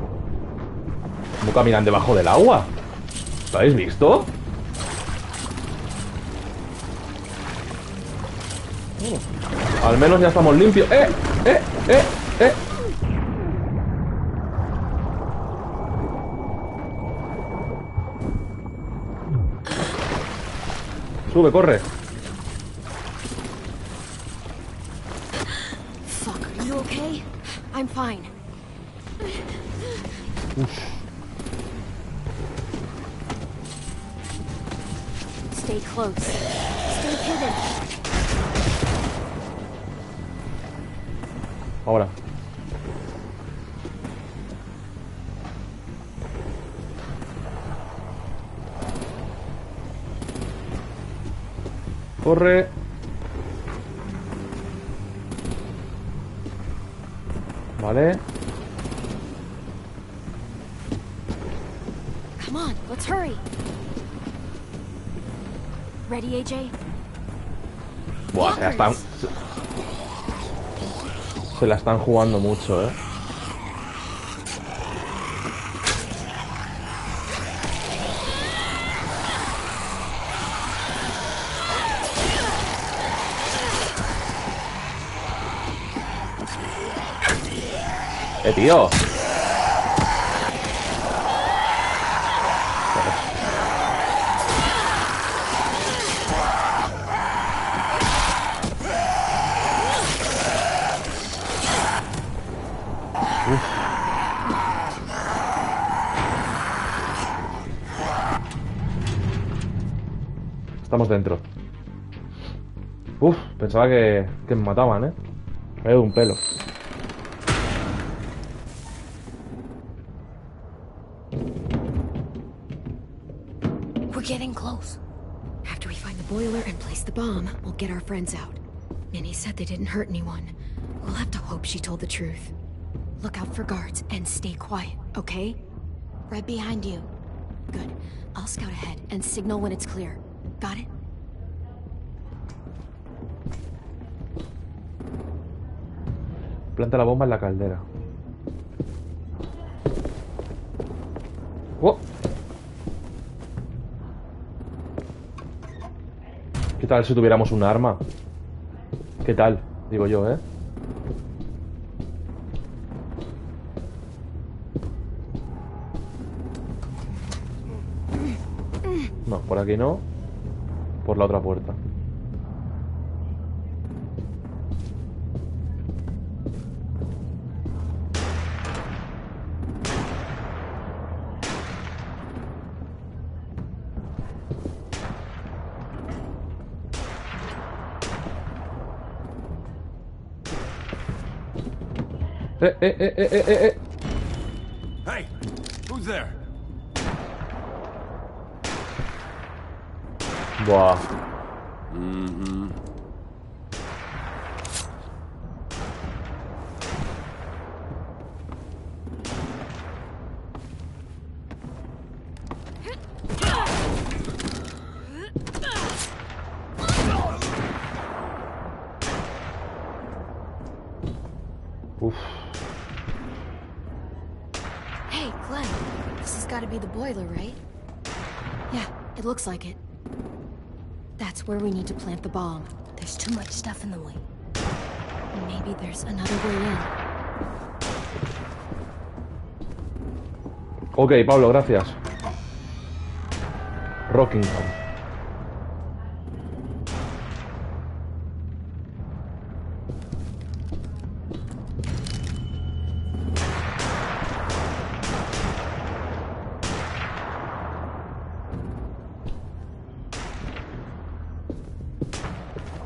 ¿Cómo caminan debajo del agua? ¿Lo habéis visto? Al menos ya estamos limpios. Sube, corre. Fuck, are you okay? I'm fine. Stay close. Stay hidden. Ahora. Corre. Vale. Come on, let's hurry. Ready, AJ? Buah, se la están jugando mucho, ¿eh? Tío. Estamos dentro. Uf, pensaba que me mataban, ¿eh? Me he dado un pelo. We're getting close. After we find the boiler and place the bomb, we'll get our friends out. Minnie said they didn't hurt anyone. We'll have to hope she told the truth. Look out for guards and stay quiet, okay? Right behind you. Good. I'll scout ahead and signal when it's clear. Got it? Planta la bomba en la caldera. ¡Oh! ¿Qué tal si tuviéramos un arma? ¿Qué tal? Digo yo, ¿eh? No, por aquí no. Por la otra puerta. Hey, who's there? Buah. Uf. Hey, Clem. This has got to be the boiler, right? Yeah, it looks like it. That's where we need to plant the bomb. There's too much stuff in the way. Maybe there's another way in. Ok, Pablo, gracias. Rockingham.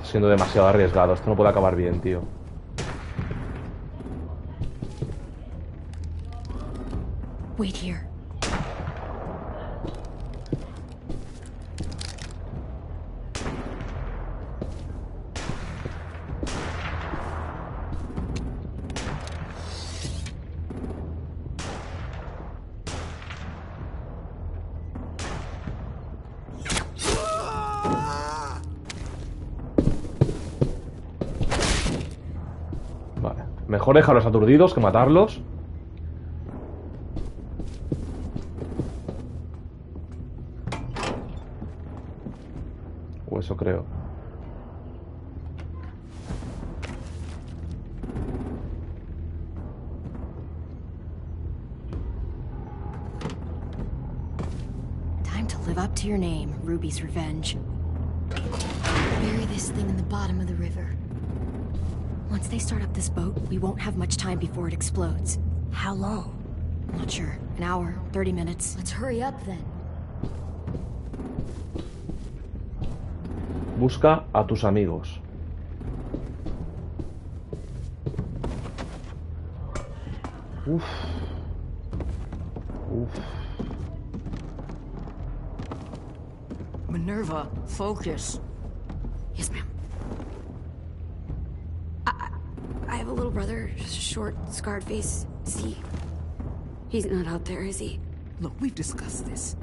Siendo demasiado arriesgado. Esto no puede acabar bien, tío. Wait here. Vale. Mejor dejarlos aturdidos que matarlos. O eso creo. Time to live up to your name, Ruby's Revenge. Bury this thing in the bottom of the river. Once they start up this boat, we won't have much time before it explodes. How long? Not sure. An hour, 30 minutes. Let's hurry up then. Busca a tus amigos. Uf. Uf. Minerva, focus. Yes, ma'am. I have a little brother, short, scarred face. He's not out there, is he? Look, we've discussed this.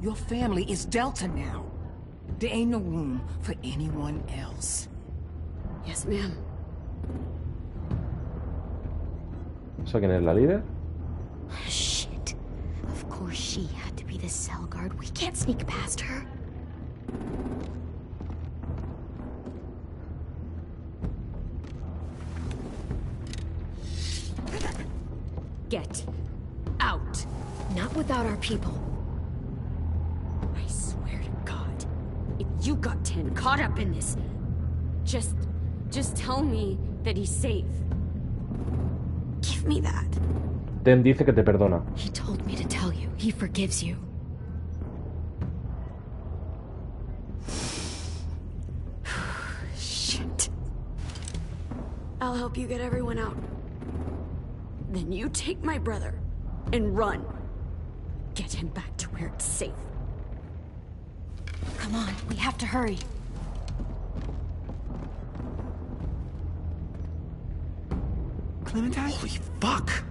Your family is Delta now. There ain't no room for anyone else. Yes, ma'am. ¿Esa quién es la líder? Shit. Of course she had to be the cell guard. We can't sneak past her. Get out. Not without our people. I swear to God, if you got 10 caught up in this, just tell me that he's safe. Give me that. Tem dice que te perdona. He told me to tell you. He forgives you. Shit. I'll help you get everyone out. Then you take my brother and run. Get him back to where it's safe. Come on, we have to hurry. Clementine? Holy fuck!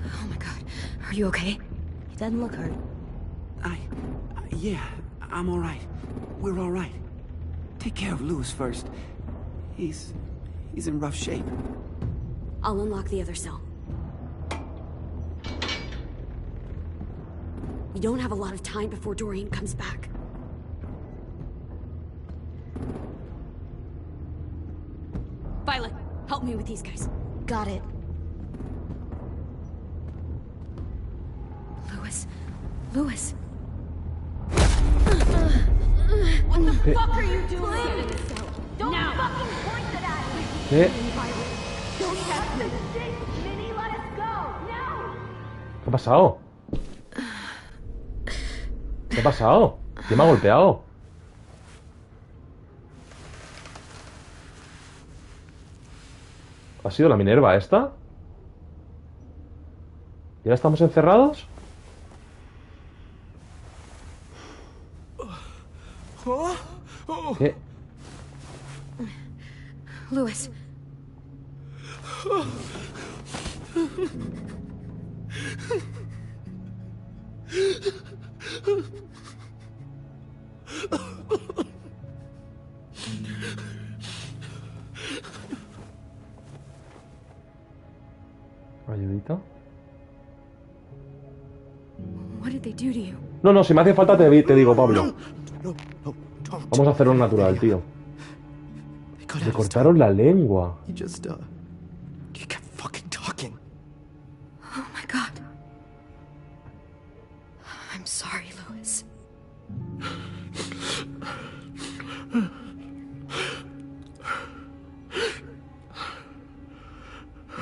Oh my god. Are you okay? He doesn't look hurt. Yeah, I'm alright. We're alright. Take care of Louis first. He's in rough shape. I'll unlock the other cell. We don't have a lot of time before Dorian comes back. Violet, help me with these guys. Got it. Louis. What the fuck are you doing? Don't now. Fucking point that at me! ¿Qué? Don't have to stick, Minnie, let us go! Now! ¿Qué ha pasado? ¿Qué ha pasado? ¿Quién me ha golpeado? ¿Ha sido la Minerva esta? ¿Y ahora estamos encerrados? Oh. ¿Qué? Lewis. ¿Ayudita? What did they do to you? No, no, si me hace falta te digo, Pablo. Vamos a hacerlo natural, tío. Le cortaron la lengua. He kept fucking talking. Oh my god. I'm sorry, Lewis.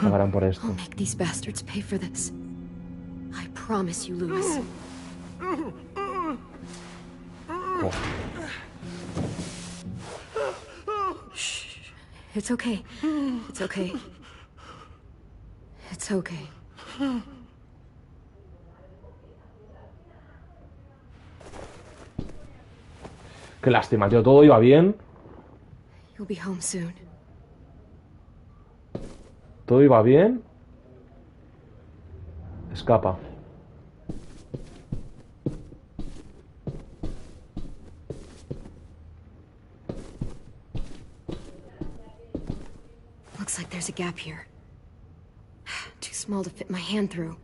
Pagarán por esto. I'll make these bastards pay for this. I promise you, Lewis. Oh. Shh. It's okay. It's okay. It's okay. Qué lástima, tío. Todo iba bien. You'll be home soon. Todo iba bien. Escapa. Looks like there's a gap here. Too small to fit my hand through.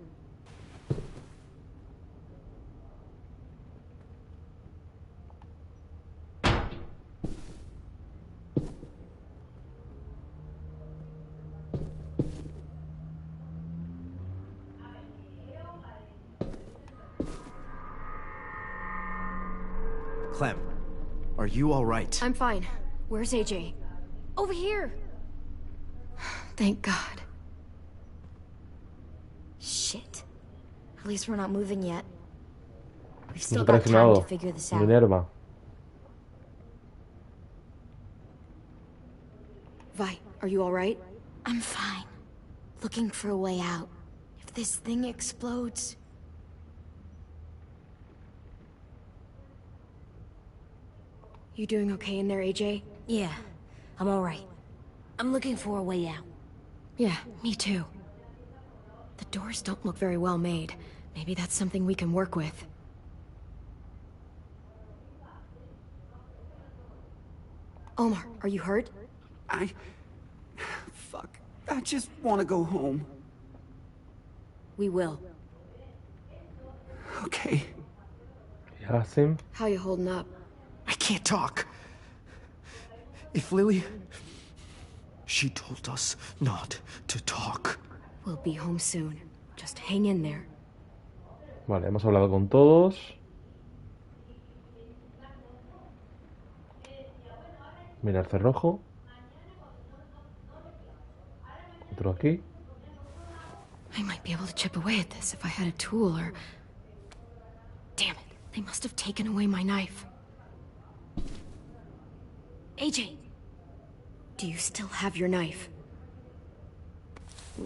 Clem, are you all right? I'm fine. Where's AJ? Over here! Thank God. Shit. At least we're not moving yet. We've No still se got parece time nada. to figure this out. Minerva. Vi, are you alright? I'm fine. Looking for a way out. If this thing explodes... You doing okay in there, AJ? Yeah, I'm alright. I'm looking for a way out. Yeah, me too. The doors don't look very well made. Maybe that's something we can work with. Omar, are you hurt? Fuck. I just want to go home. We will. Okay. Yasim. How you holding up? I can't talk. If Lily... She told us not to talk. We'll be home soon. Just hang in there. Vale, hemos hablado con todos. Mira el cerrojo. Otro aquí. I might be able to chip away at this if I had a tool or... Damn it. They must have taken away my knife. AJ! Do you still have your knife?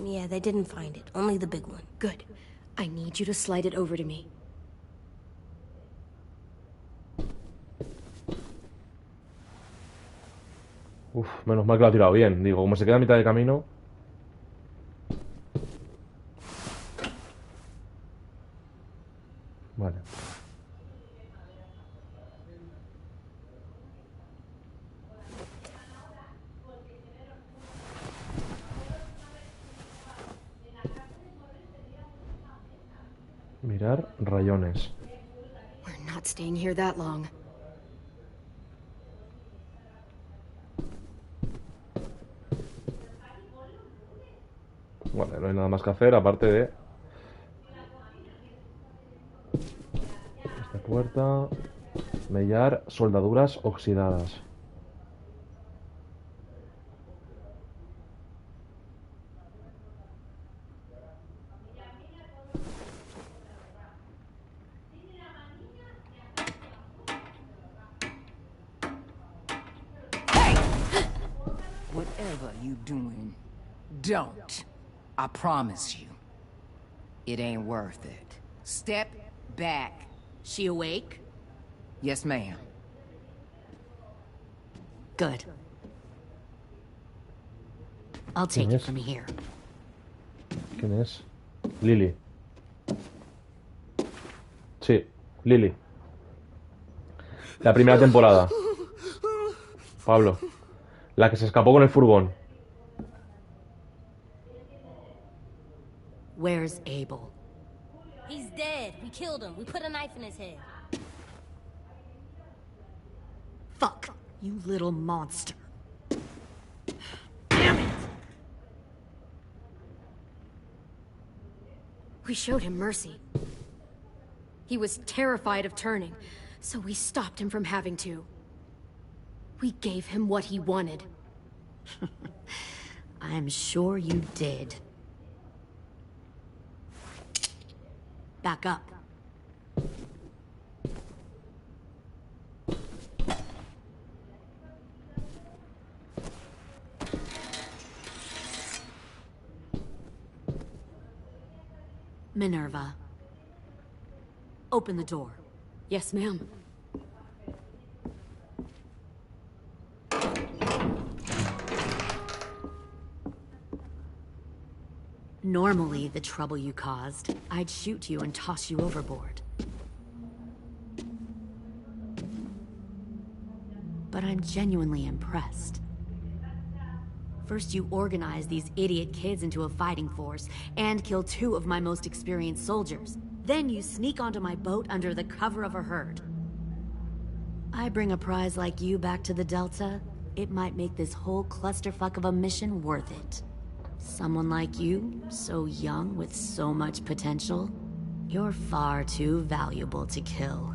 Yeah, they didn't find it. Only the big one. Good. I need you to slide it over to me. Uf, menos mal que lo ha tirado bien. Digo, como se queda a mitad de camino. Vale. Mirar rayones. We're not staying here that long. Vale, no hay nada más que hacer aparte de... Esta puerta... Mellar soldaduras oxidadas. Whatever you doing, don't. I promise you. It ain't worth it. Step back. She awake? Yes, ma'am. Good. I'll take it from here. ¿Quién es? Lily. Sí, Lily. La primera temporada. Pablo. La que se escapó con el furgón. Where's Abel? He's dead. We killed him. We put a knife in his head. Fuck, you little monster. Damn it! We showed him mercy. He was terrified of turning, so we stopped him from having to. We gave him what he wanted. I'm sure you did. Back up. Minerva. Open the door. Yes, ma'am. Normally, the trouble you caused, I'd shoot you and toss you overboard. But I'm genuinely impressed. First, you organize these idiot kids into a fighting force, and kill 2 of my most experienced soldiers. Then you sneak onto my boat under the cover of a herd. I bring a prize like you back to the Delta, it might make this whole clusterfuck of a mission worth it. Someone like you, so young with so much potential, you're far too valuable to kill.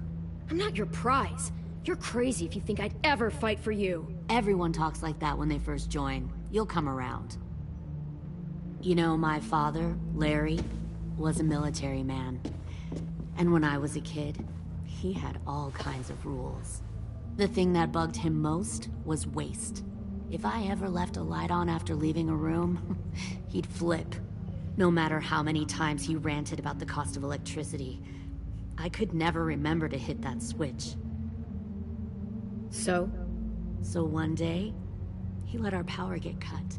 I'm not your prize. You're crazy if you think I'd ever fight for you. Everyone talks like that when they first join. You'll come around. You know, my father, Larry, was a military man. And when I was a kid, he had all kinds of rules. The thing that bugged him most was waste. If I ever left a light on after leaving a room, he'd flip. No matter how many times he ranted about the cost of electricity, I could never remember to hit that switch. So one day, he let our power get cut.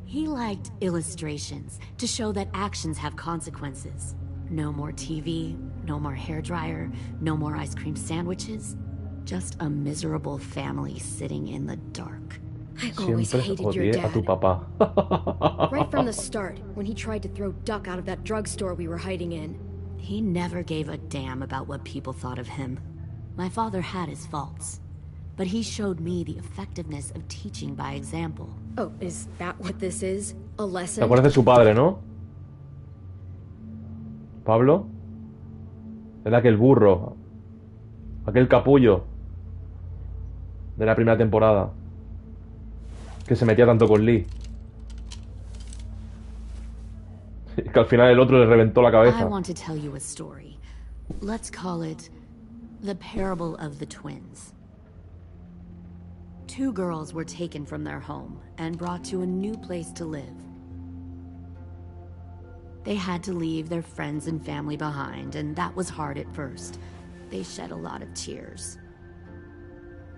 He liked illustrations to show that actions have consequences. No more TV, no more hairdryer, no more ice cream sandwiches. Just a miserable family sitting in the dark. I always hated your dad. Right from the start, when he tried to throw Duck out of that drugstore we were hiding in. He never gave a damn about what people thought of him. My father had his faults, but he showed me the effectiveness of teaching by example. Oh, is that what this is? A lesson? ¿Te acuerdas de su padre, no? Pablo. Era aquel burro. Aquel capullo. De la primera temporada. Que se metía tanto con Lee. Que al final el otro le reventó la cabeza. I want to tell you a story. Let's call it the parable of the twins. 2 girls were taken from their home and brought to a new place to live. They had to leave their friends and family behind, and that was hard at first. They shed a lot of tears.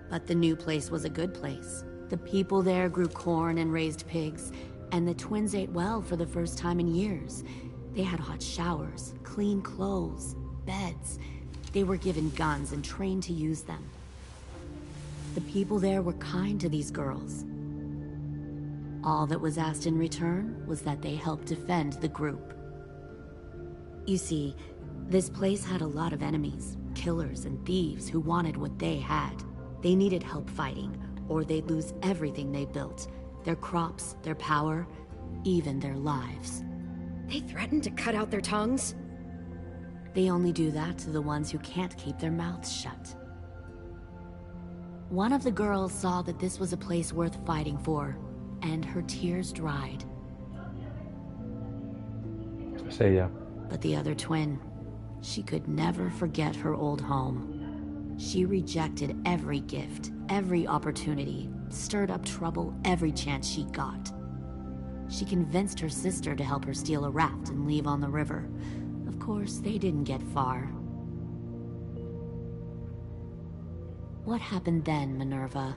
But the new place was a good place. The people there grew corn and raised pigs, and the twins ate well for the first time in years. They had hot showers, clean clothes, beds. They were given guns and trained to use them. The people there were kind to these girls. All that was asked in return was that they help defend the group. You see, this place had a lot of enemies, killers and thieves who wanted what they had. They needed help fighting, or they'd lose everything they built. Their crops, their power, even their lives. They threatened to cut out their tongues? They only do that to the ones who can't keep their mouths shut. One of the girls saw that this was a place worth fighting for, and her tears dried. Sí, But the other twin, she could never forget her old home. She rejected every gift, every opportunity, stirred up trouble every chance she got. She convinced her sister to help her steal a raft and leave on the river. Of course, they didn't get far. What happened then, Minerva?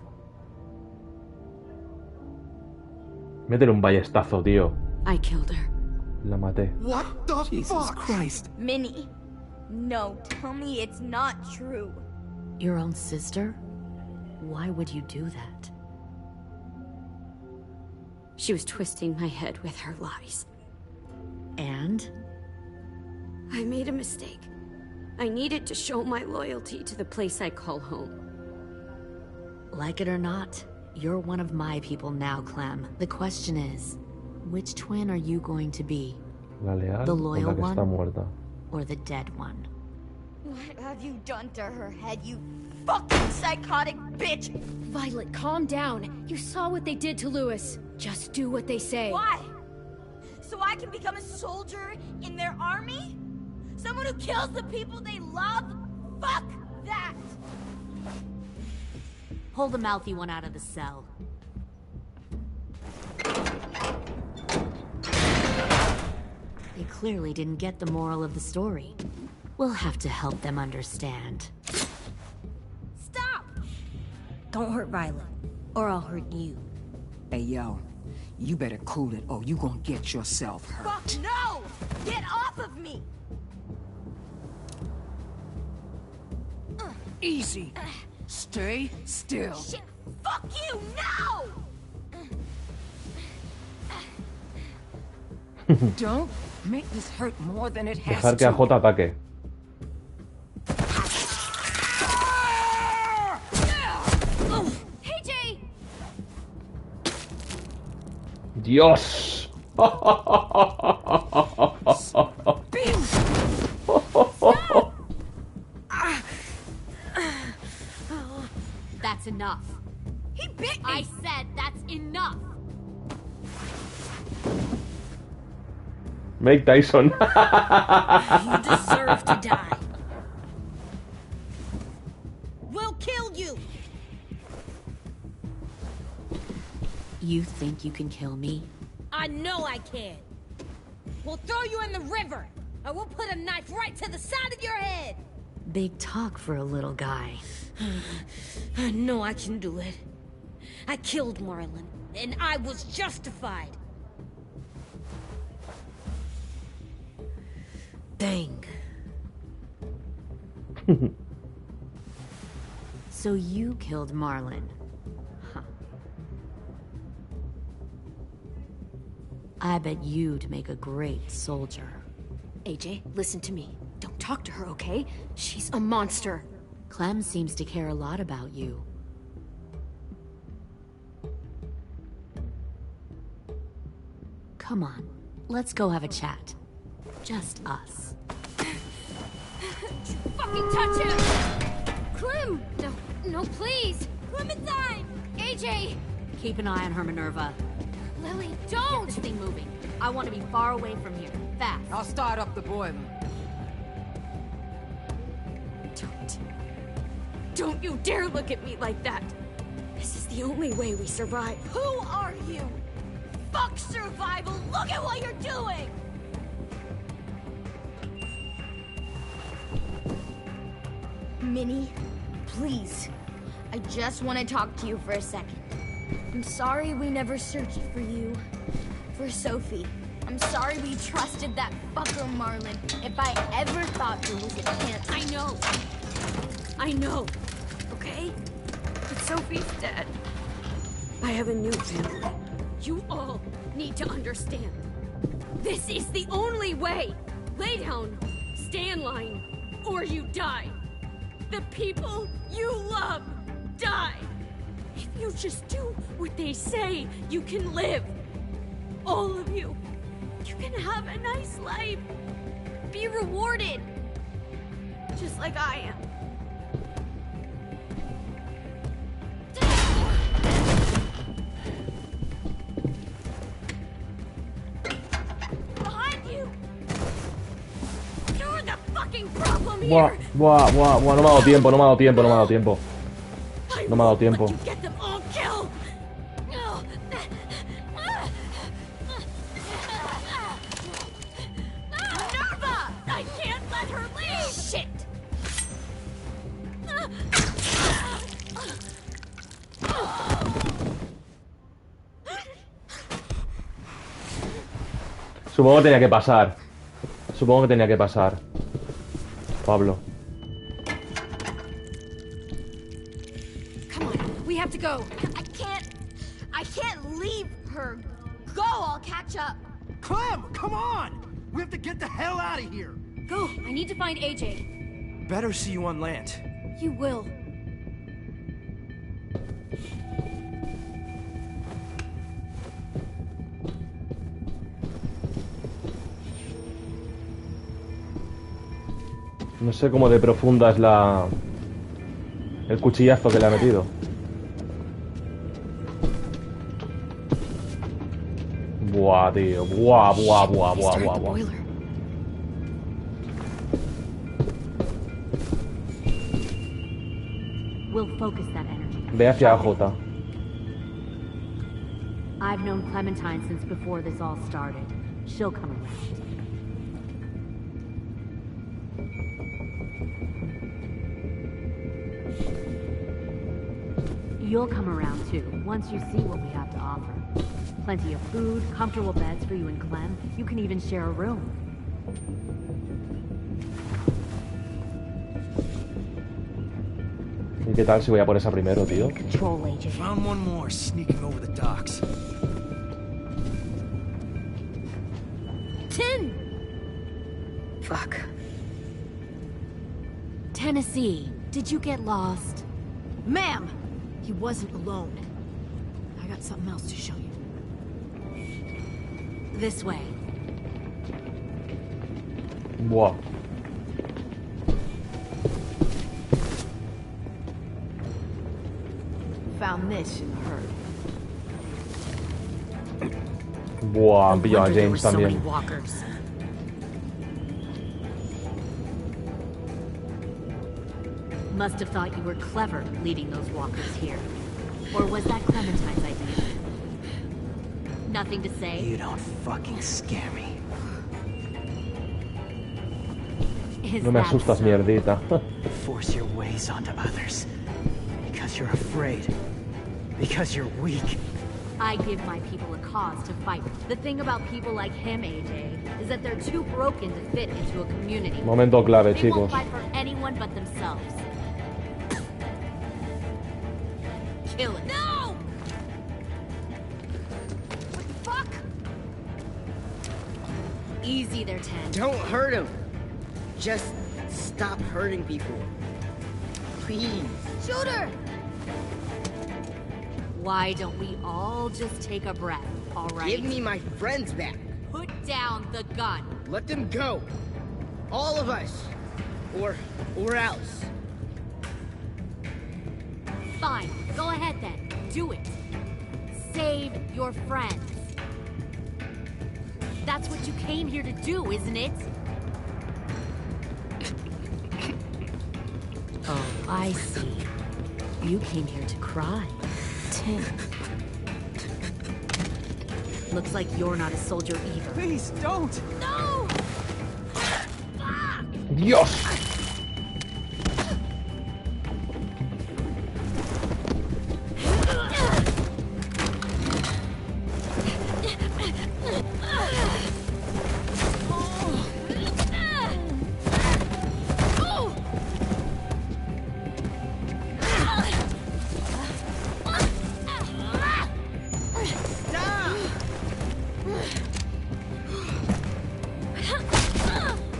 Métele un ballestazo, tío. I killed her. La maté. What the Jesus fuck? Christ. Minnie, no, tell me it's not true. Your own sister? Why would you do that? She was twisting my head with her lies. And? I made a mistake. I needed to show my loyalty to the place I call home. Like it or not, you're one of my people now, Clem. The question is, which twin are you going to be? La leal The o loyal la que está one? muerta. Or the dead one? What have you done to her head, you fucking psychotic bitch? Violet, calm down. You saw what they did to Lewis. Just do what they say. Why? So I can become a soldier in their army? Someone who kills the people they love? Fuck that! Pull the mouthy one out of the cell. They clearly didn't get the moral of the story. We'll have to help them understand. Stop! Don't hurt Violet, or I'll hurt you. Hey, yo. You better cool it, or you gonna get yourself hurt. Fuck no! Get off of me! Easy. Stay still. Shit! Fuck you! No! Don't make this hurt more than it has Dejar que to. AJ ataque. Hey, Jay! ¡Dios! That's enough. He bit me! I said that's enough. Mike Tyson. You deserve to die. We'll kill you. You think you can kill me? I know I can. We'll throw you in the river, and we'll put a knife right to the side of your head. Big talk for a little guy. I know I can do it. I killed Marlon, and I was justified. Dang. So you killed Marlon. Huh. I bet you'd make a great soldier. AJ, listen to me. Don't talk to her, okay? She's a monster. Clem seems to care a lot about you. Come on, let's go have a chat. Just us. Fucking touch him! Clem! No, please! Clementine! AJ! Keep an eye on her, Minerva. Lily, Get don't! this thing moving. I want to be far away from here. Fast. I'll start up the boiler. Don't you dare look at me like that! This is the only way we survive. Who are you? Fuck survival! Look at what you're doing! Minnie, please. I just want to talk to you for a second. I'm sorry we never searched for you. For Sophie. I'm sorry we trusted that fucker Marlon. If I ever thought there was a chance... I know. Okay? But Sophie's dead. I have a new family. You all need to understand. This is the only way. Lay down, stay in line, or you die. The people you love die. If you just do what they say, you can live. All of you. You can have a nice life. Be rewarded. Just like I am. Behind you. You're the fucking problem here. Buah, no me ha dado tiempo, no me ha dado tiempo. No me ha dado tiempo. You get them all killed. Minerva! I can't let her leave. Shit. Supongo que tenía que pasar. Supongo que tenía que pasar. Pablo. Come on, we have to go. I can't leave her. Go, I'll catch up. Clem, come on! We have to get the hell out of here. Go, I need to find AJ. Better see you on land. You will. No sé cómo de profunda es el cuchillazo que le ha metido. Buah, tío. Buah. We'll focus that energy. Ve hacia J. I've known Clementine since before this all started. She'll come around. You'll come around too, once you see what we have to offer. Plenty of food, comfortable beds for you and Clem. You can even share a room. ¿Y qué tal si voy a por esa primero, tío? Control agent. Found one more sneaking over the docks. 10! Fuck. Tennessee, did you get lost? Ma'am! He wasn't alone. I got something else to show you. This way. Buah. Found this in the herd. Buah, han pillado a James So many también. walkers. Must have thought you were clever leading those walkers here. Or was that Clementine's idea? Nothing to say? You don't fucking scare me. No me asustas, mierdita. Force your ways onto others. Because you're afraid. Because you're weak. I give my people a cause to fight. The thing about people like him, AJ, is that they're too broken to fit into a community. Momento clave, They chicos. won't fight for anyone but themselves. Kill it. No! What the fuck? Easy there, 10. Don't hurt him. Just stop hurting people. Please. Shoot her! Why don't we all just take a breath, all right? Give me my friends back. Put down the gun. Let them go. All of us. Or else. Fine. Go ahead then. Do it. Save your friends. That's what you came here to do, isn't it? Oh, I see. You came here to cry. Tim. Looks like you're not a soldier either. Please, don't! No! Dios.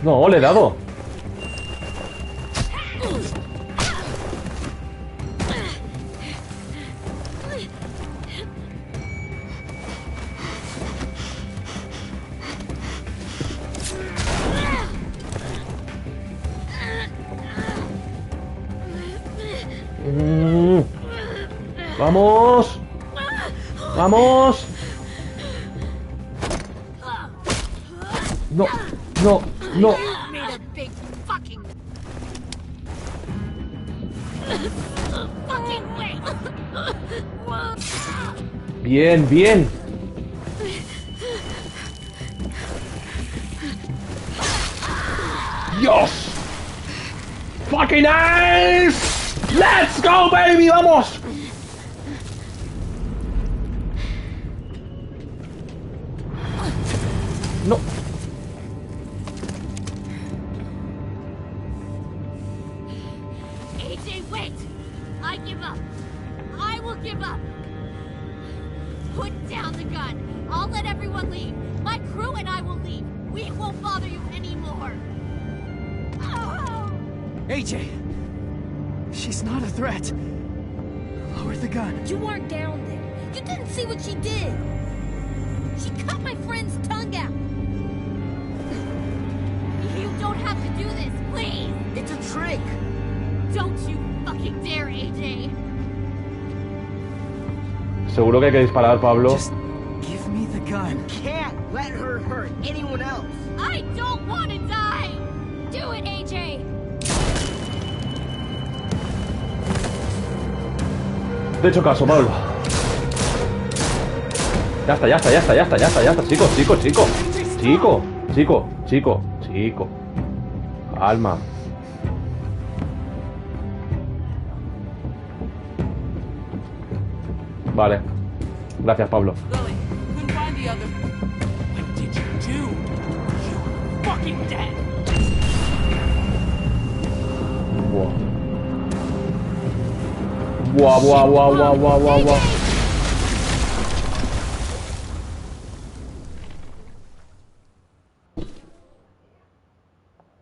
No, le he dado. Vamos. Vamos. No, no, no. Made a big fucking way. Bien, bien. Dios. Fucking nice. Let's go, baby. Vamos. No. AJ, wait! I give up. I will give up. Put down the gun. I'll let everyone leave. My crew and I will leave. We won't bother you anymore. Oh! AJ! She's not a threat. Lower the gun. You weren't down there. You didn't see what she did. She cut my friend's tongue out. You don't have to do this, please. It's a trick. Don't you fucking dare, AJ. Seguro que hay que disparar, Pablo. Just give me the gun. Can't let her hurt anyone else. I don't want to die. Do it, AJ. Te he hecho caso, Pablo. Ya está, ya está, ya está, ya está, ya está, ya está. Chico, chico, chico. Chico, chico, chico, chico. Calma. Vale. Gracias, Pablo. Lily, couldn't find the other. What did you do? You fucking dead. Buah. Buah, buah, buah, buah, buah, buah, buah.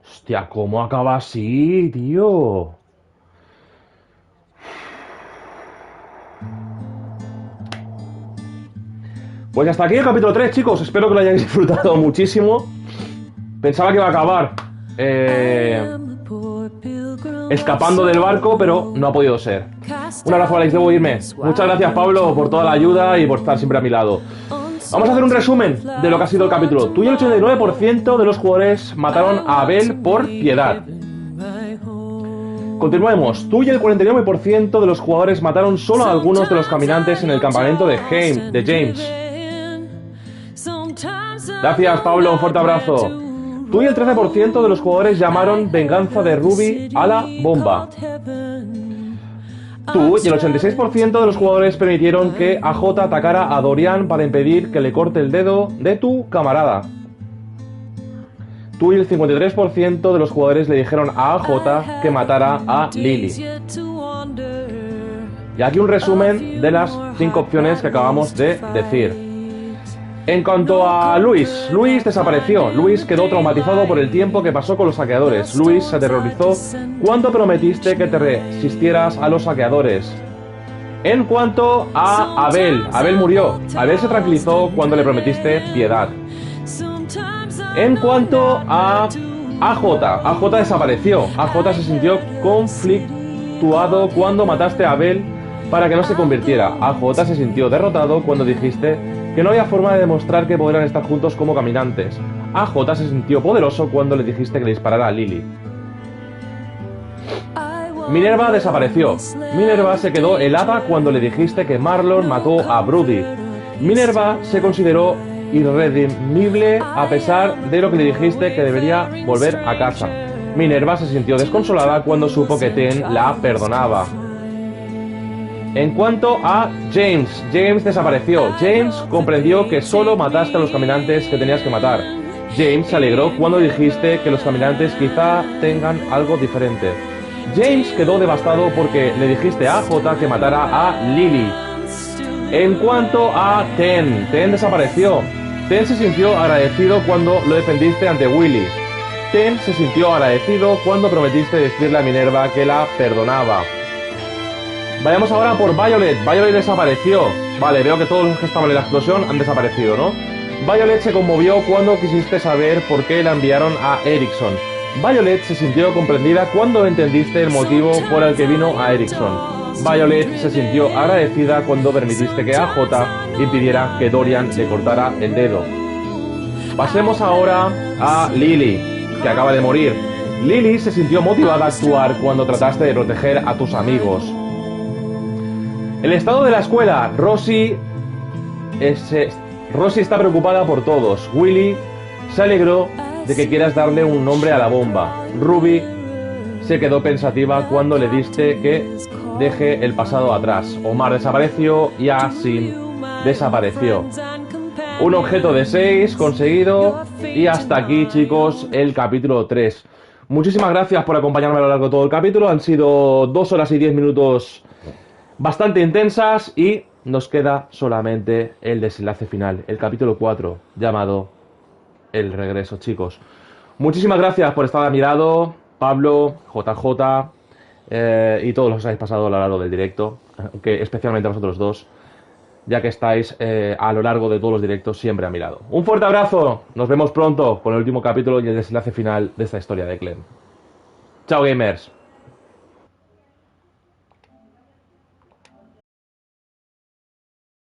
Hostia, ¿cómo acaba así, tío? Pues hasta aquí el capítulo 3, chicos. Espero que lo hayáis disfrutado muchísimo. Pensaba que iba a acabar escapando del barco, pero no ha podido ser. Un abrazo, Alex, debo irme. Muchas gracias, Pablo, por toda la ayuda y por estar siempre a mi lado. Vamos a hacer un resumen de lo que ha sido el capítulo. Tú y el 89% de los jugadores mataron a Abel por piedad. Continuemos. Tú y el 49% de los jugadores mataron solo a algunos de los caminantes en el campamento de James. Gracias, Pablo, un fuerte abrazo. Tú y el 13% de los jugadores llamaron venganza de Ruby a la bomba. Tú y el 86% de los jugadores permitieron que AJ atacara a Dorian para impedir que le corte el dedo de tu camarada. Tú y el 53% de los jugadores le dijeron a AJ que matara a Lily. Y aquí un resumen de las 5 opciones que acabamos de decir. En cuanto a Luis desapareció. Luis quedó traumatizado por el tiempo que pasó con los saqueadores. Luis se aterrorizó cuando prometiste que te resistieras a los saqueadores. En cuanto a Abel murió. Abel se tranquilizó cuando le prometiste piedad. En cuanto a AJ desapareció. AJ se sintió conflictuado cuando mataste a Abel para que no se convirtiera. AJ se sintió derrotado cuando dijiste que no había forma de demostrar que podrían estar juntos como caminantes. AJ se sintió poderoso cuando le dijiste que le disparara a Lily. Minerva desapareció. Minerva se quedó helada cuando le dijiste que Marlon mató a Brody. Minerva se consideró irredimible a pesar de lo que le dijiste que debería volver a casa. Minerva se sintió desconsolada cuando supo que Ten la perdonaba. En cuanto a James desapareció. James comprendió que solo mataste a los caminantes que tenías que matar. James se alegró cuando dijiste que los caminantes quizá tengan algo diferente. James quedó devastado porque le dijiste a AJ que matara a Lily. En cuanto a Ten desapareció. Ten se sintió agradecido cuando lo defendiste ante Willy. Ten se sintió agradecido cuando prometiste decirle a Minerva que la perdonaba. Vayamos ahora por Violet. Violet desapareció. Vale, veo que todos los que estaban en la explosión han desaparecido, ¿no? Violet se conmovió cuando quisiste saber por qué la enviaron a Erickson. Violet se sintió comprendida cuando entendiste el motivo por el que vino a Erickson. Violet se sintió agradecida cuando permitiste que AJ impidiera que Dorian le cortara el dedo. Pasemos ahora a Lily, que acaba de morir. Lily se sintió motivada a actuar cuando trataste de proteger a tus amigos. El estado de la escuela. Rosie está preocupada por todos. Willy se alegró de que quieras darle un nombre a la bomba. Ruby se quedó pensativa cuando le diste que deje el pasado atrás. Omar desapareció y Asim desapareció. Un objeto de 6 conseguido. Y hasta aquí, chicos, el capítulo 3. Muchísimas gracias por acompañarme a lo largo de todo el capítulo. Han sido 2 horas y 10 minutos bastante intensas y nos queda solamente el desenlace final, el capítulo 4, llamado El Regreso, chicos. Muchísimas gracias por estar a mi lado, Pablo, JJ y todos los que os habéis pasado a lo largo del directo, aunque especialmente a vosotros dos, ya que estáis a lo largo de todos los directos siempre a mi lado. Un fuerte abrazo, nos vemos pronto con el último capítulo y el desenlace final de esta historia de Clem. Chao, gamers.